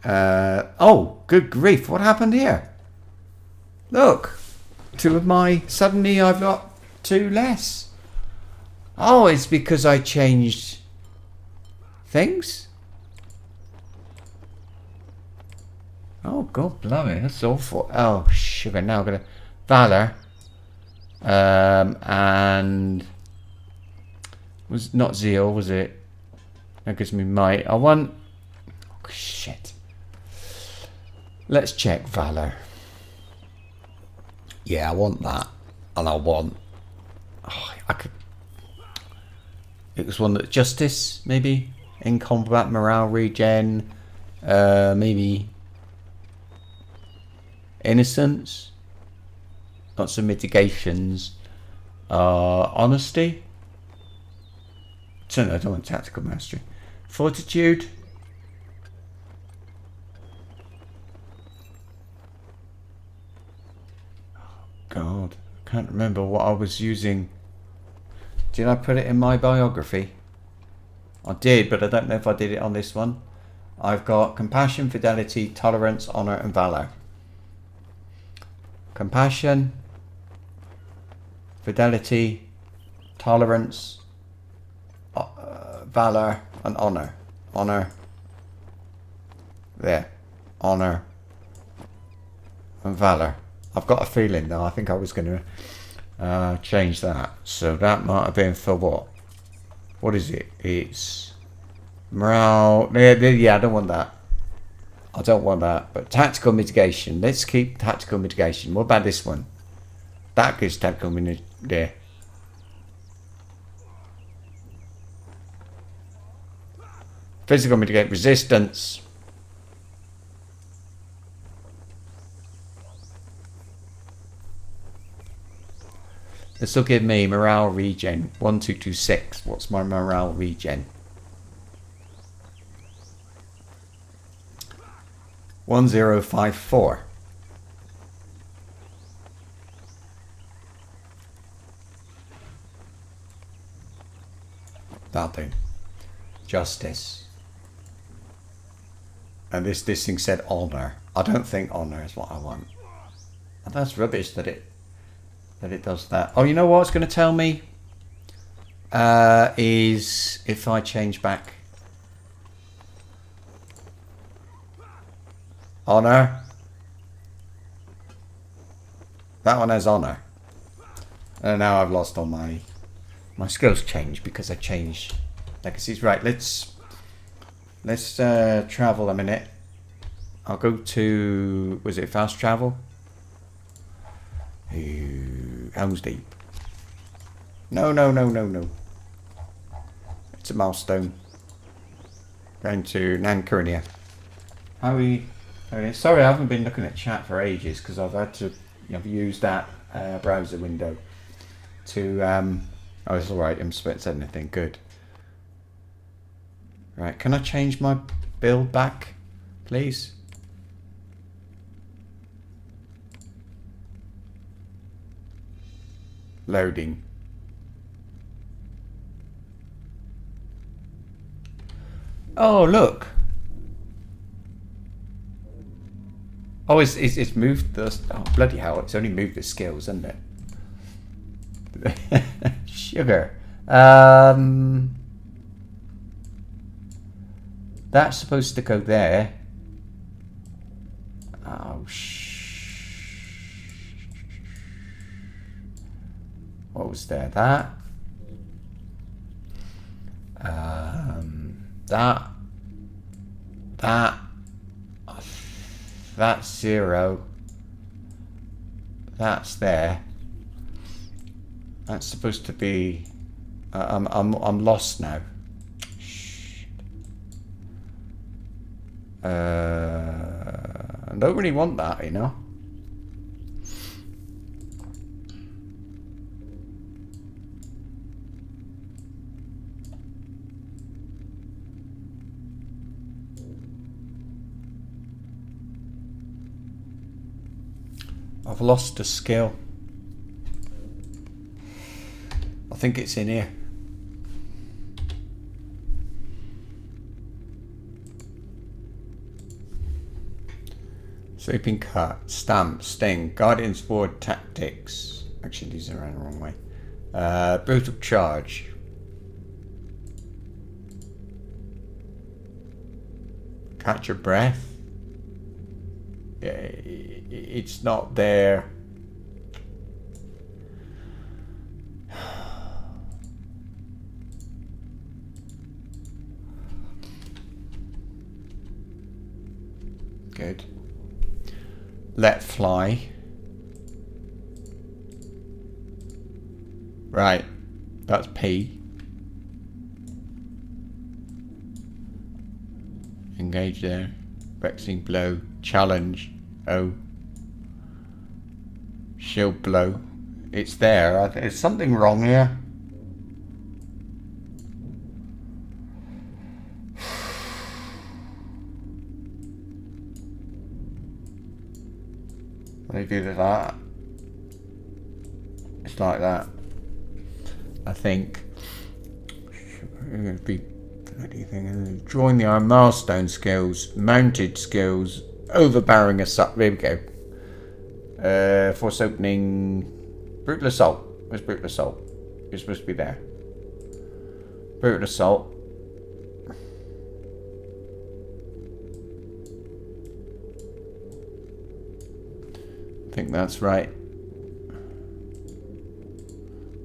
S1: oh, good grief. What happened here? Look. 2 of my... Suddenly I've got 2 less. Oh, it's because I changed things? Oh, God, blimey. That's awful. Oh, sugar. Now I'm going to... Valor. And... Was not zeal, was it? That gives me might. I want... Oh, shit. Let's check valor. Yeah, I want that. And I want... Oh, I could... It was one that... Justice, maybe? In combat, morale, regen. Maybe... Innocence. Lots of mitigations. Honesty. So no, I don't want tactical mastery. Fortitude. God, I can't remember what I was using. Did I put it in my biography? I did, but I don't know if I did it on this one. I've got compassion, fidelity, tolerance, honor, and valor. Compassion, fidelity, tolerance, valor, and honor. Honor. There. Honor. And valor. I've got a feeling though, I think I was going to change that. So that might have been for what? What is it? It's morale. Yeah, I don't want that. I don't want that. But tactical mitigation. Let's keep tactical mitigation. What about this one? That gives tactical mitigation. There. Physical mitigate resistance. This will give me morale regen. 1226. What's my morale regen? 1054. That'll do. Justice. And this thing said honor. I don't think honor is what I want. And that's rubbish that it does that. Oh, you know what it's going to tell me? Is if I change back honor. That one has honor. And now I've lost all my skills change because I changed legacies. Right, let's travel a minute. I'll go to, was it fast travel? Helm's Deep. No. It's a milestone. Going to Nankurnia. How are we? Okay, sorry, I haven't been looking at chat for ages because I've had to. I've used that browser window to. Oh, it's all right. I'm supposed to say anything good. Right, can I change my build back, please? Loading. Oh, look. Oh, it's moved the... Oh, bloody hell. It's only moved the skills, isn't it? Sugar. That's supposed to go there. Oh, what was there? That. That's 0. That's there. That's supposed to be. I'm lost now. I don't really want that, you know. I've lost a skill. I think it's in here. Sleeping cut, stamp, sting, guardian's board, tactics. Actually, these are around the wrong way. Brutal charge. Catch your breath. Yeah, it's not there. Good. Let fly. Right. That's P. Engage there. Vexing blow. Challenge. O. Shield blow. It's there. There's something wrong here. When you do that, it's like that. I think. Be drawing the arm, milestone skills, mounted skills, overpowering assault. There we go. Force opening, brutal assault. Where's brutal assault? It's supposed to be there. Brutal assault. I think that's right.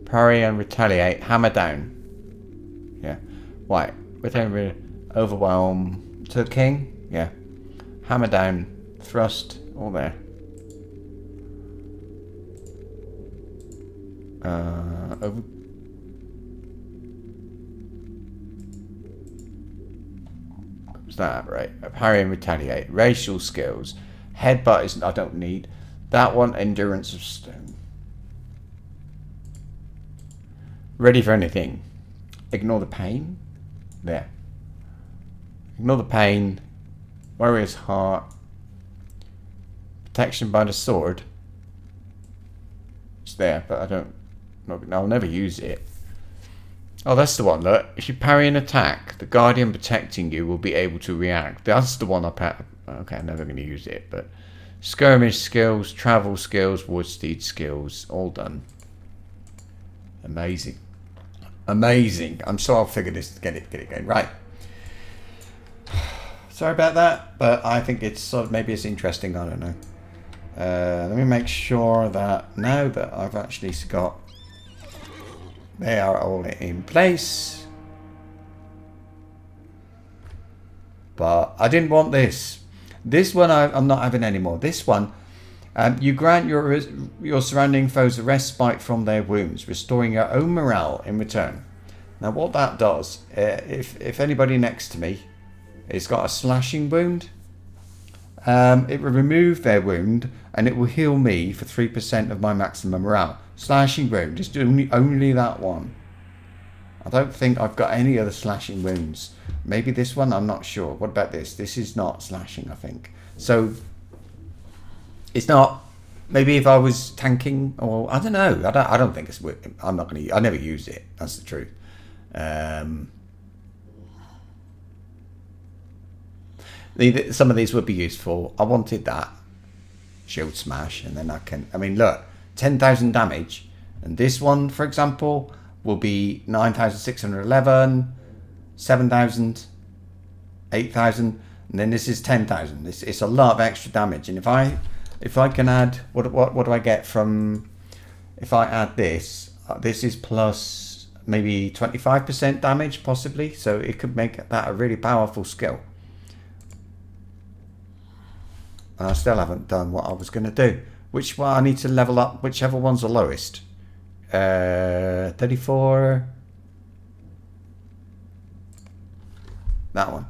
S1: Parry and retaliate. Hammer down. Yeah. Right. Overwhelm to the king. Yeah. Hammer down. Thrust. All there. Over. What's that? Right. Parry and retaliate. Racial skills. Headbutt is. I don't need. That one. Endurance of stone. Ready for anything. Ignore the pain. There. Ignore the pain. Warrior's heart. Protection by the sword. It's there, but I don't. I'll never use it. Oh, that's the one. Look, if you parry an attack, the guardian protecting you will be able to react. That's the one okay, I'm never going to use it, but skirmish skills, travel skills, wood steed skills, all done. Amazing. Amazing. I'm sure I'll figure this, get it going. Right. Sorry about that, but I think it's sort of, maybe it's interesting, I don't know. Let me make sure that now that I've actually got, they are all in place. But I didn't want this. This one I'm not having anymore. This one, you grant your surrounding foes a respite from their wounds, restoring your own morale in return. Now what that does, if anybody next to me has got a slashing wound, it will remove their wound and it will heal me for 3% of my maximum morale. Slashing wound, just only that one. I don't think I've got any other slashing wounds. Maybe this one, I'm not sure. What about this? This is not slashing, I think. So it's not. Maybe if I was tanking, or I don't know. I don't think it's. I'm not gonna. I never use it. That's the truth. Some of these would be useful. I wanted that shield smash, and then I can. I mean, look, 10,000 damage, and this one, for example, will be 9,611, 7,000, 8,000, and then this is 10,000. It's a lot of extra damage, and if I can add, what do I get from? If I add this, this is plus maybe 25% damage, possibly. So it could make that a really powerful skill. And I still haven't done what I was going to do. Which one I need to level up? Whichever one's the lowest. 34. That one.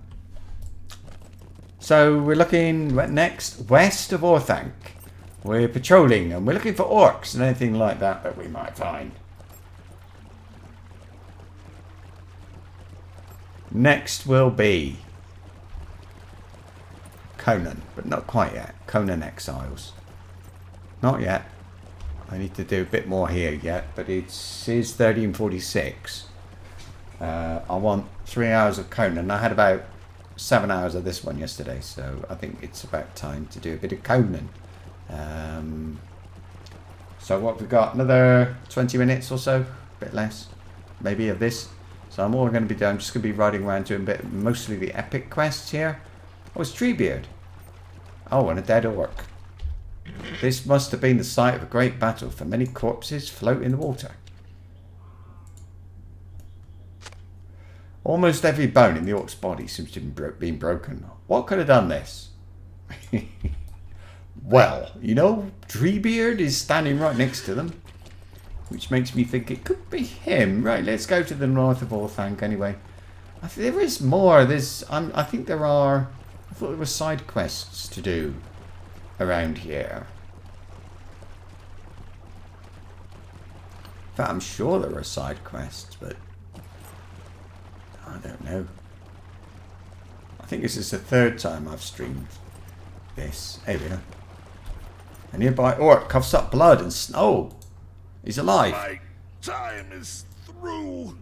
S1: So we're looking next west of Orthanc. We're patrolling and we're looking for orcs and anything like that we might find. Next will be Conan, but not quite yet. Conan Exiles. Not yet. I need to do a bit more here yet, but it is 1346. I want 3 hours of Conan. I had about 7 hours of this one yesterday, so I think it's about time to do a bit of Conan. So what have we got? Another 20 minutes or so, a bit less, maybe, of this. So I'm all going to be doing. I'm just going to be riding around doing mostly the epic quests here. Oh, it's Treebeard. Oh, and a dead orc. This must have been the site of a great battle, for many corpses float in the water. Almost every bone in the orc's body seems to have been broken. What could have done this? Well, you know, Treebeard is standing right next to them, which makes me think it could be him. Right, let's go to the north of Orthanc anyway. There is more. I think there are. I thought there were side quests to do around here. In fact, I'm sure there are side quests, but I don't know. I think this is the 3rd time I've streamed this. Here we are. A nearby orc coughs up blood and snow. He's alive.
S2: My time is through.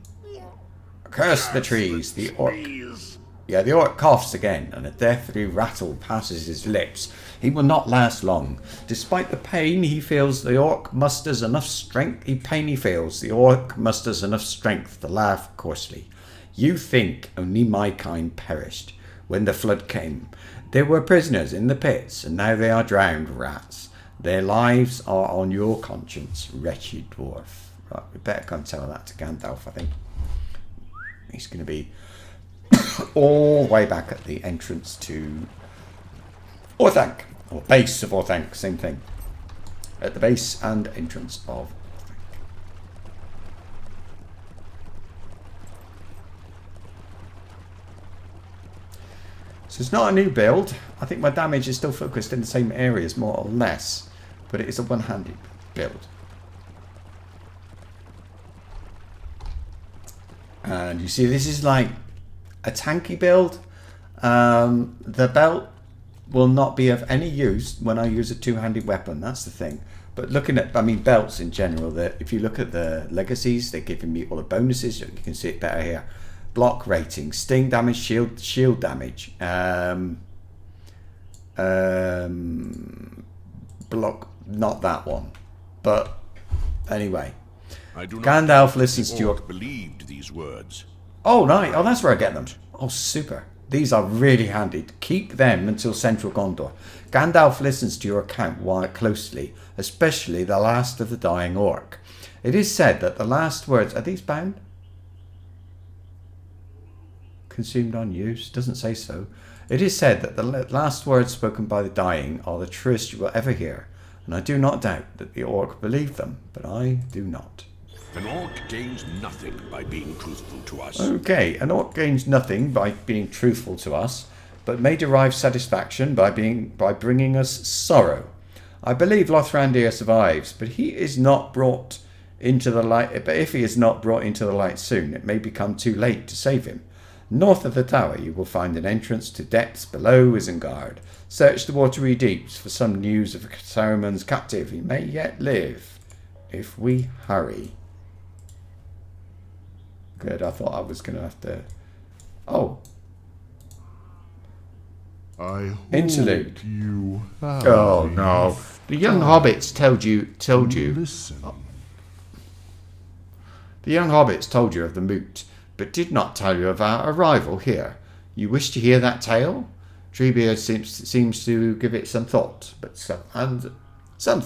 S1: Curse the trees. The orc.
S2: Trees.
S1: Yeah, the orc coughs again, and a deathly rattle passes his lips. He will not last long. Despite the pain he feels, the orc musters enough strength. The orc musters enough strength to laugh coarsely. You think only my kind perished when the flood came. They were prisoners in the pits, and now they are drowned rats. Their lives are on your conscience, wretched dwarf. Right, we better go and tell that to Gandalf, I think. He's going to be all the way back at the entrance to Orthanc, or base of Orthanc, same thing. At the base and entrance of Orthanc. So it's not a new build. I think my damage is still focused in the same areas, more or less, but it is a one-handed build. And you see, this is like a tanky build. The belt will not be of any use when I use a two-handed weapon. That's the thing. But looking at, belts in general, if you look at the legacies, they're giving me all the bonuses. You can see it better here. Block rating, sting damage, shield damage, block, not that one. But anyway, Gandalf listens to your...
S2: believed these words.
S1: Oh, right. Oh, that's where I get them. Oh, super. These are really handy. Keep them until Central Gondor. Gandalf listens to your account closely, especially the last of the dying orc. It is said that the last words... Are these bound? Consumed on use? Doesn't say so. It is said that the last words spoken by the dying are the truest you will ever hear, and I do not doubt that the orc believed them, but I do not.
S2: An orc gains nothing by being truthful to us.
S1: Okay, an orc gains nothing by being truthful to us, but may derive satisfaction by bringing us sorrow. I believe Lothrandir survives, but he is not brought into the light. But if he is not brought into the light soon, it may become too late to save him. North of the tower you will find an entrance to depths below Isengard. Search the watery deeps for some news of Saruman's captive. He may yet live, if we hurry. Good, I thought I was going to have to... Oh. Interlude.
S3: You
S1: Oh no. The young hobbits told you.
S3: Listen.
S1: The young hobbits told you of the moot, but did not tell you of our arrival here. You wish to hear that tale? Treebeard seems to give it some thought, and some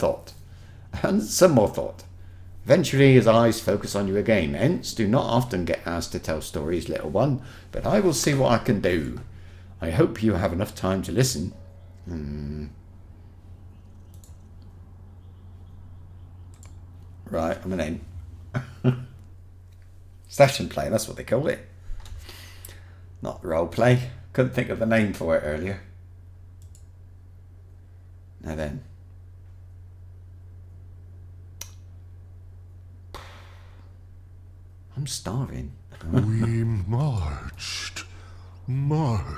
S1: more thought. Eventually his eyes focus on you again. Hence, do not often get asked to tell stories, little one, but I will see what I can do. I hope you have enough time to listen. Right, I'm an in. Session play, that's what they call it. Not role play. Couldn't think of the name for it earlier. Now then. I'm starving.
S3: We marched.
S1: Oh,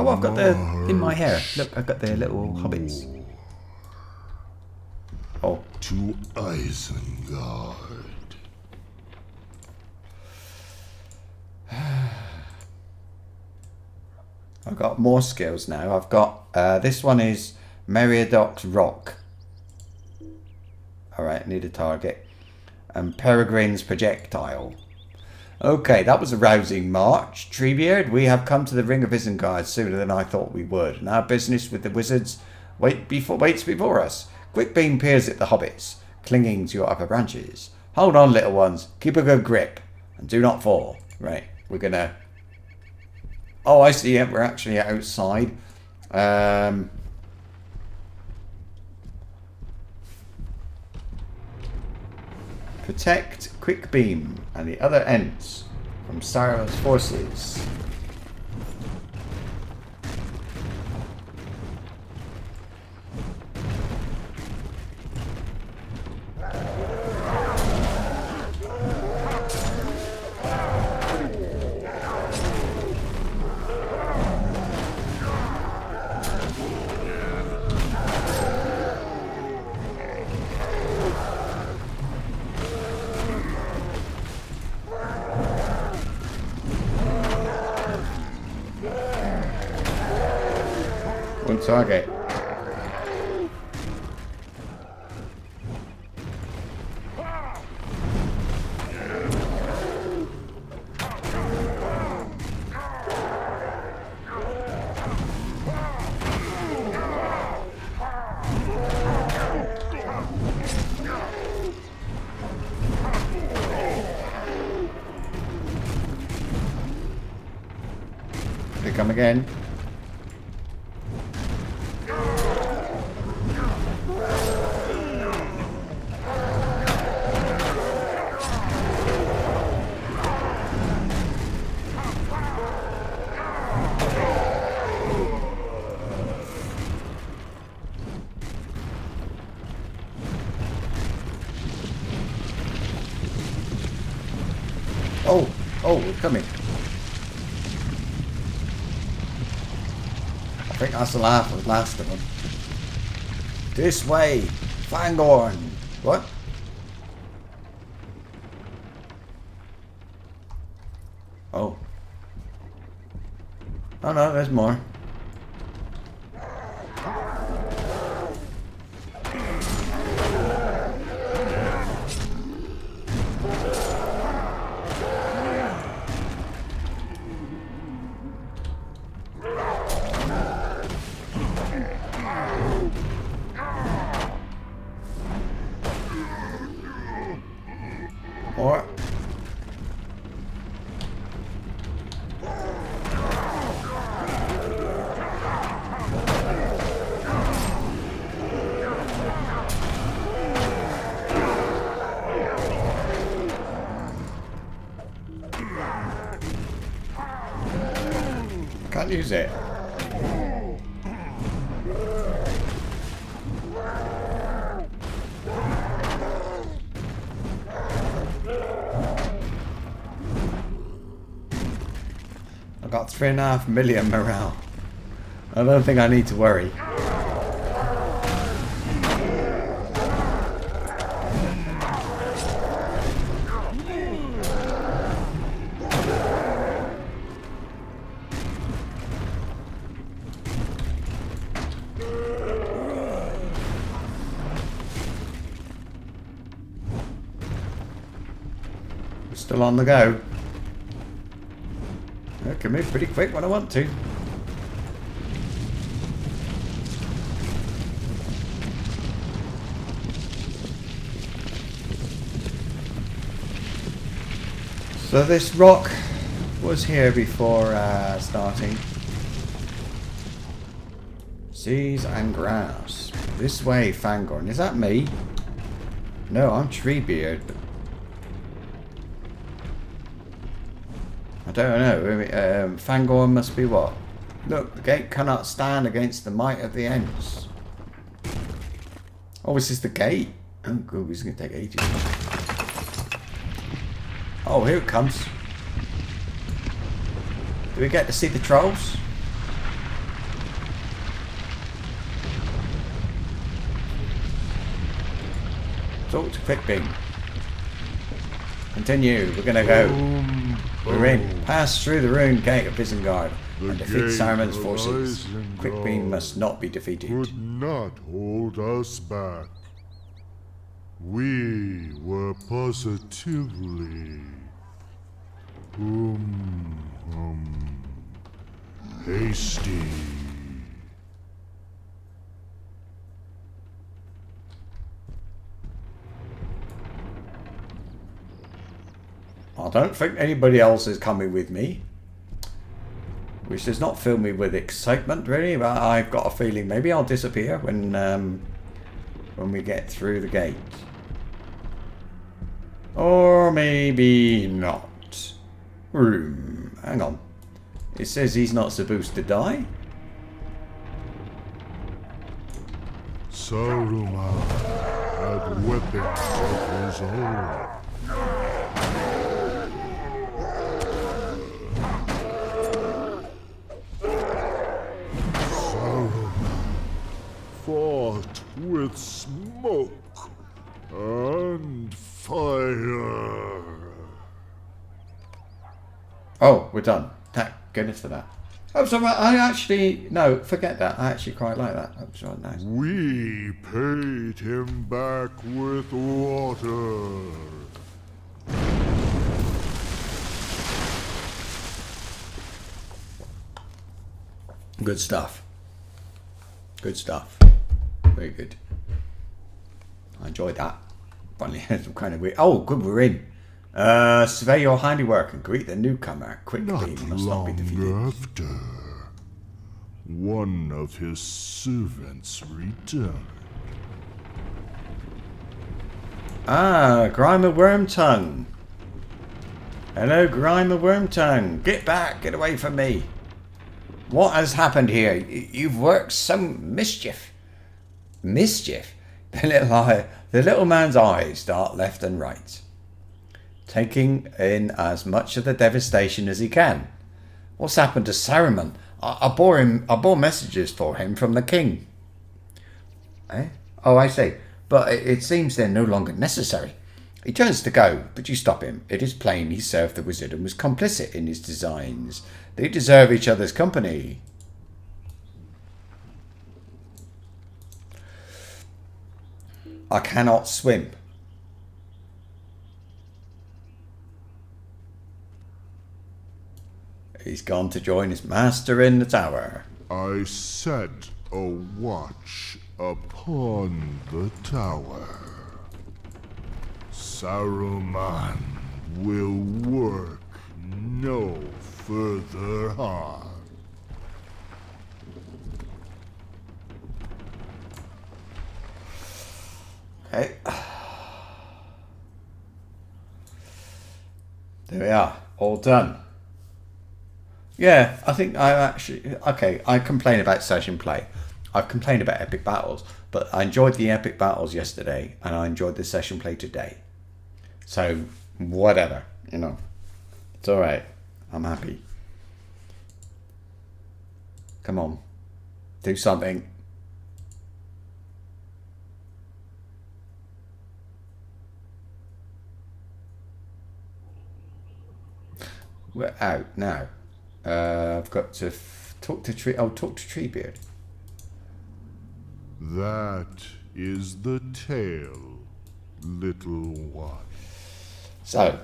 S1: I've got the in my hair. Look, I've got the little hobbits. Oh.
S3: To Isengard.
S1: I've got more skills now. I've got this one is Meriadoc Rock. Alright, need a target. And Peregrine's Projectile. Okay, that was a rousing march. Treebeard, we have come to the Ring of Isengard sooner than I thought we would. And our business with the wizards waits before us. Quickbeam peers at the hobbits, clinging to your upper branches. Hold on, little ones. Keep a good grip. And do not fall. Right, we're gonna... Oh, I see. Yeah, we're actually outside. Protect Quickbeam and the other Ents from Sauron's forces. One target. They come again. Oh, we're coming. I think that's the last of them. This way, Fangorn. What? Oh. Oh no, there's more. More. Can't use it. I've got 3.5 million morale. I don't think I need to worry. We're still on the go. I can move pretty quick when I want to. So this rock was here before starting. Seas and grass. This way, Fangorn. Is that me? No, I'm Treebeard. I don't know. Fangorn must be what? Look, the gate cannot stand against the might of the Ents. Oh, this is the gate. Oh, good. This is going to take ages. Oh, here it comes. Do we get to see the trolls? Talk to Quickbeam. Continue. We're going to go. We're in. Pass through the ruined gate of Isengard.
S3: The
S1: and defeat
S3: gate
S1: Saruman's
S3: of
S1: forces. Quickbeam
S3: Isengard
S1: must not be defeated.
S3: could not hold us back. We were positively hasty.
S1: I don't think anybody else is coming with me, which does not fill me with excitement really, but I've got a feeling maybe I'll disappear when we get through the gate. Or maybe not. Hang on. It says he's not supposed to die.
S3: Saruman had weapons of his own. Fought with smoke and fire.
S1: Oh, we're done. Thank goodness for that. Oh, so I actually... No, forget that. I actually quite like that. That was right nice.
S3: We paid him back with water.
S1: Good stuff. Good stuff. Very good. I enjoyed that. Finally, some kind of weird... Oh, good, we're in. Survey your handiwork and greet the newcomer. Quickly, must not be defeated.
S3: After, one of his servants returned.
S1: Ah, Grimer Wormtongue. Hello, Grimer Wormtongue. Get back. Get away from me. What has happened here? You've worked some mischief. Mischief? The little man's eyes dart left and right, taking in as much of the devastation as he can. What's happened to Saruman? I bore messages for him from the king. Eh? Oh, I see. But it seems they're no longer necessary. He turns to go, but you stop him. It is plain he served the wizard and was complicit in his designs. They deserve each other's company. I cannot swim. He's gone to join his master in the tower.
S3: I set a watch upon the tower. Saruman will work no further harm.
S1: Okay. There we are. All done. Yeah, I think I actually... Okay, I complain about session play. I've complained about epic battles, but I enjoyed the epic battles yesterday, and I enjoyed the session play today. So, whatever, you know. It's alright. I'm happy. Come on. Do something. We're out now. I've got to talk to Tree. Oh, talk to Treebeard.
S3: That is the tale, little one.
S1: So,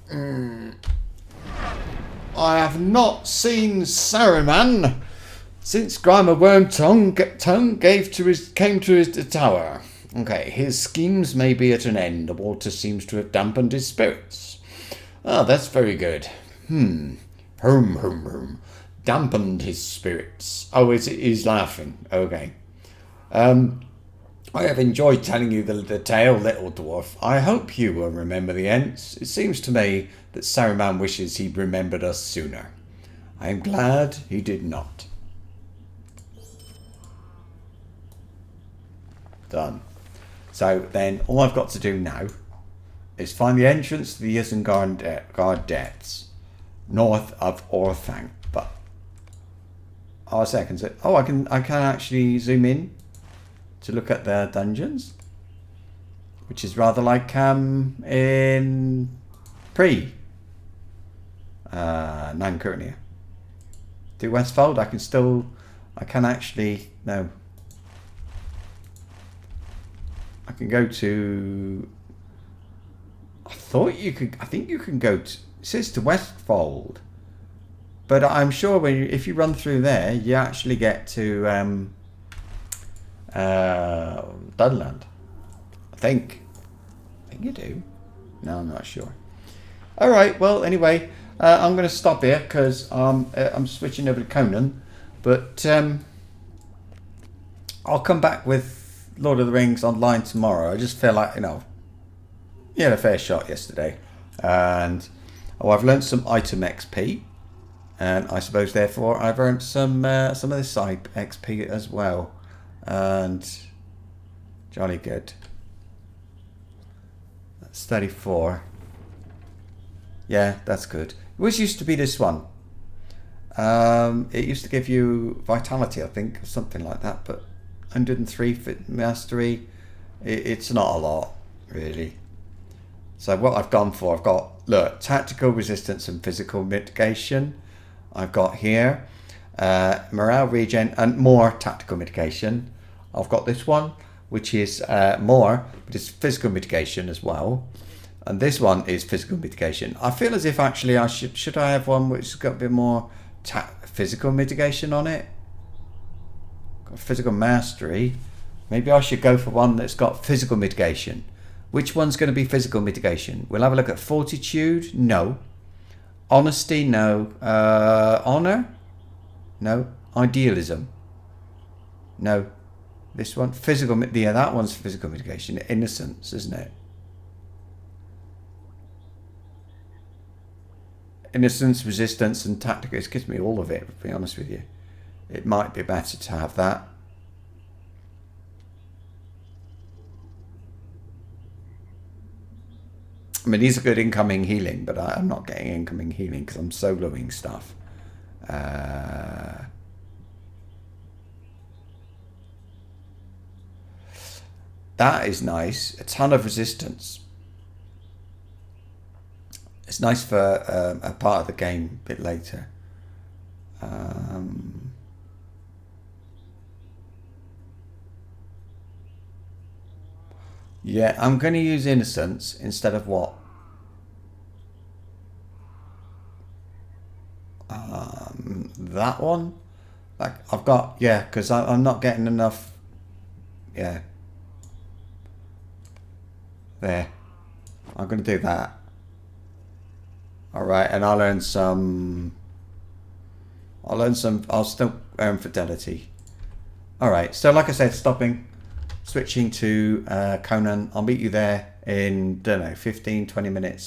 S1: I have not seen Saruman since Grimer Wormtongue came to his tower. Okay, his schemes may be at an end. The water seems to have dampened his spirits. Ah, that's very good. Dampened his spirits. Oh, he's laughing. Okay. I have enjoyed telling you the tale, little dwarf. I hope you will remember the ends. It seems to me that Saruman wishes he'd remembered us sooner. I am glad he did not. Done. So then all I've got to do now is find the entrance to the Isengard depths, north of Orthanc. But I can actually zoom in to look at the dungeons, which is rather like in Nancurnia. do Westfold. I can actually, no. I can go to, I think you can go to, it says to Westfold. But I'm sure if you run through there, you actually get to Dunland. I think you do. No, I'm not sure. All right. Well, anyway, I'm going to stop here because I'm switching over to Conan. But I'll come back with Lord of the Rings online tomorrow. I just feel like, you had a fair shot yesterday, and I've learned some item XP. And I suppose, therefore, I've earned some of this side XP as well. And jolly good. That's 34. Yeah, that's good. It always used to be this one. It used to give you vitality, I think, or something like that. But 103 fit mastery, it's not a lot, really. So what I've gone for, I've got, look, tactical resistance and physical mitigation. I've got here morale regen and more tactical mitigation. I've got this one, which is more, but it's physical mitigation as well. And this one is physical mitigation. I feel as if actually I should I have one which has got a bit more physical mitigation on it. Got physical mastery. Maybe I should go for one that's got physical mitigation. Which one's going to be physical mitigation? We'll have a look at fortitude. No. Honesty, no. Honor? No. Idealism? No. This one? Physical, yeah, that one's physical mitigation. Innocence, isn't it? Innocence, resistance, and tactical. It gives me all of it, to be honest with you. It might be better to have that. I mean, these are good incoming healing, but I'm not getting incoming healing because I'm soloing stuff. That is nice. A ton of resistance. It's nice for a part of the game a bit later. Yeah, I'm going to use innocence instead of what? That one? Like, I've got, yeah, because I'm not getting enough. Yeah. There. I'm going to do that. Alright, and I'll still earn fidelity. Alright, so like I said, switching to Conan. I'll meet you there in, don't know, 15, 20 minutes.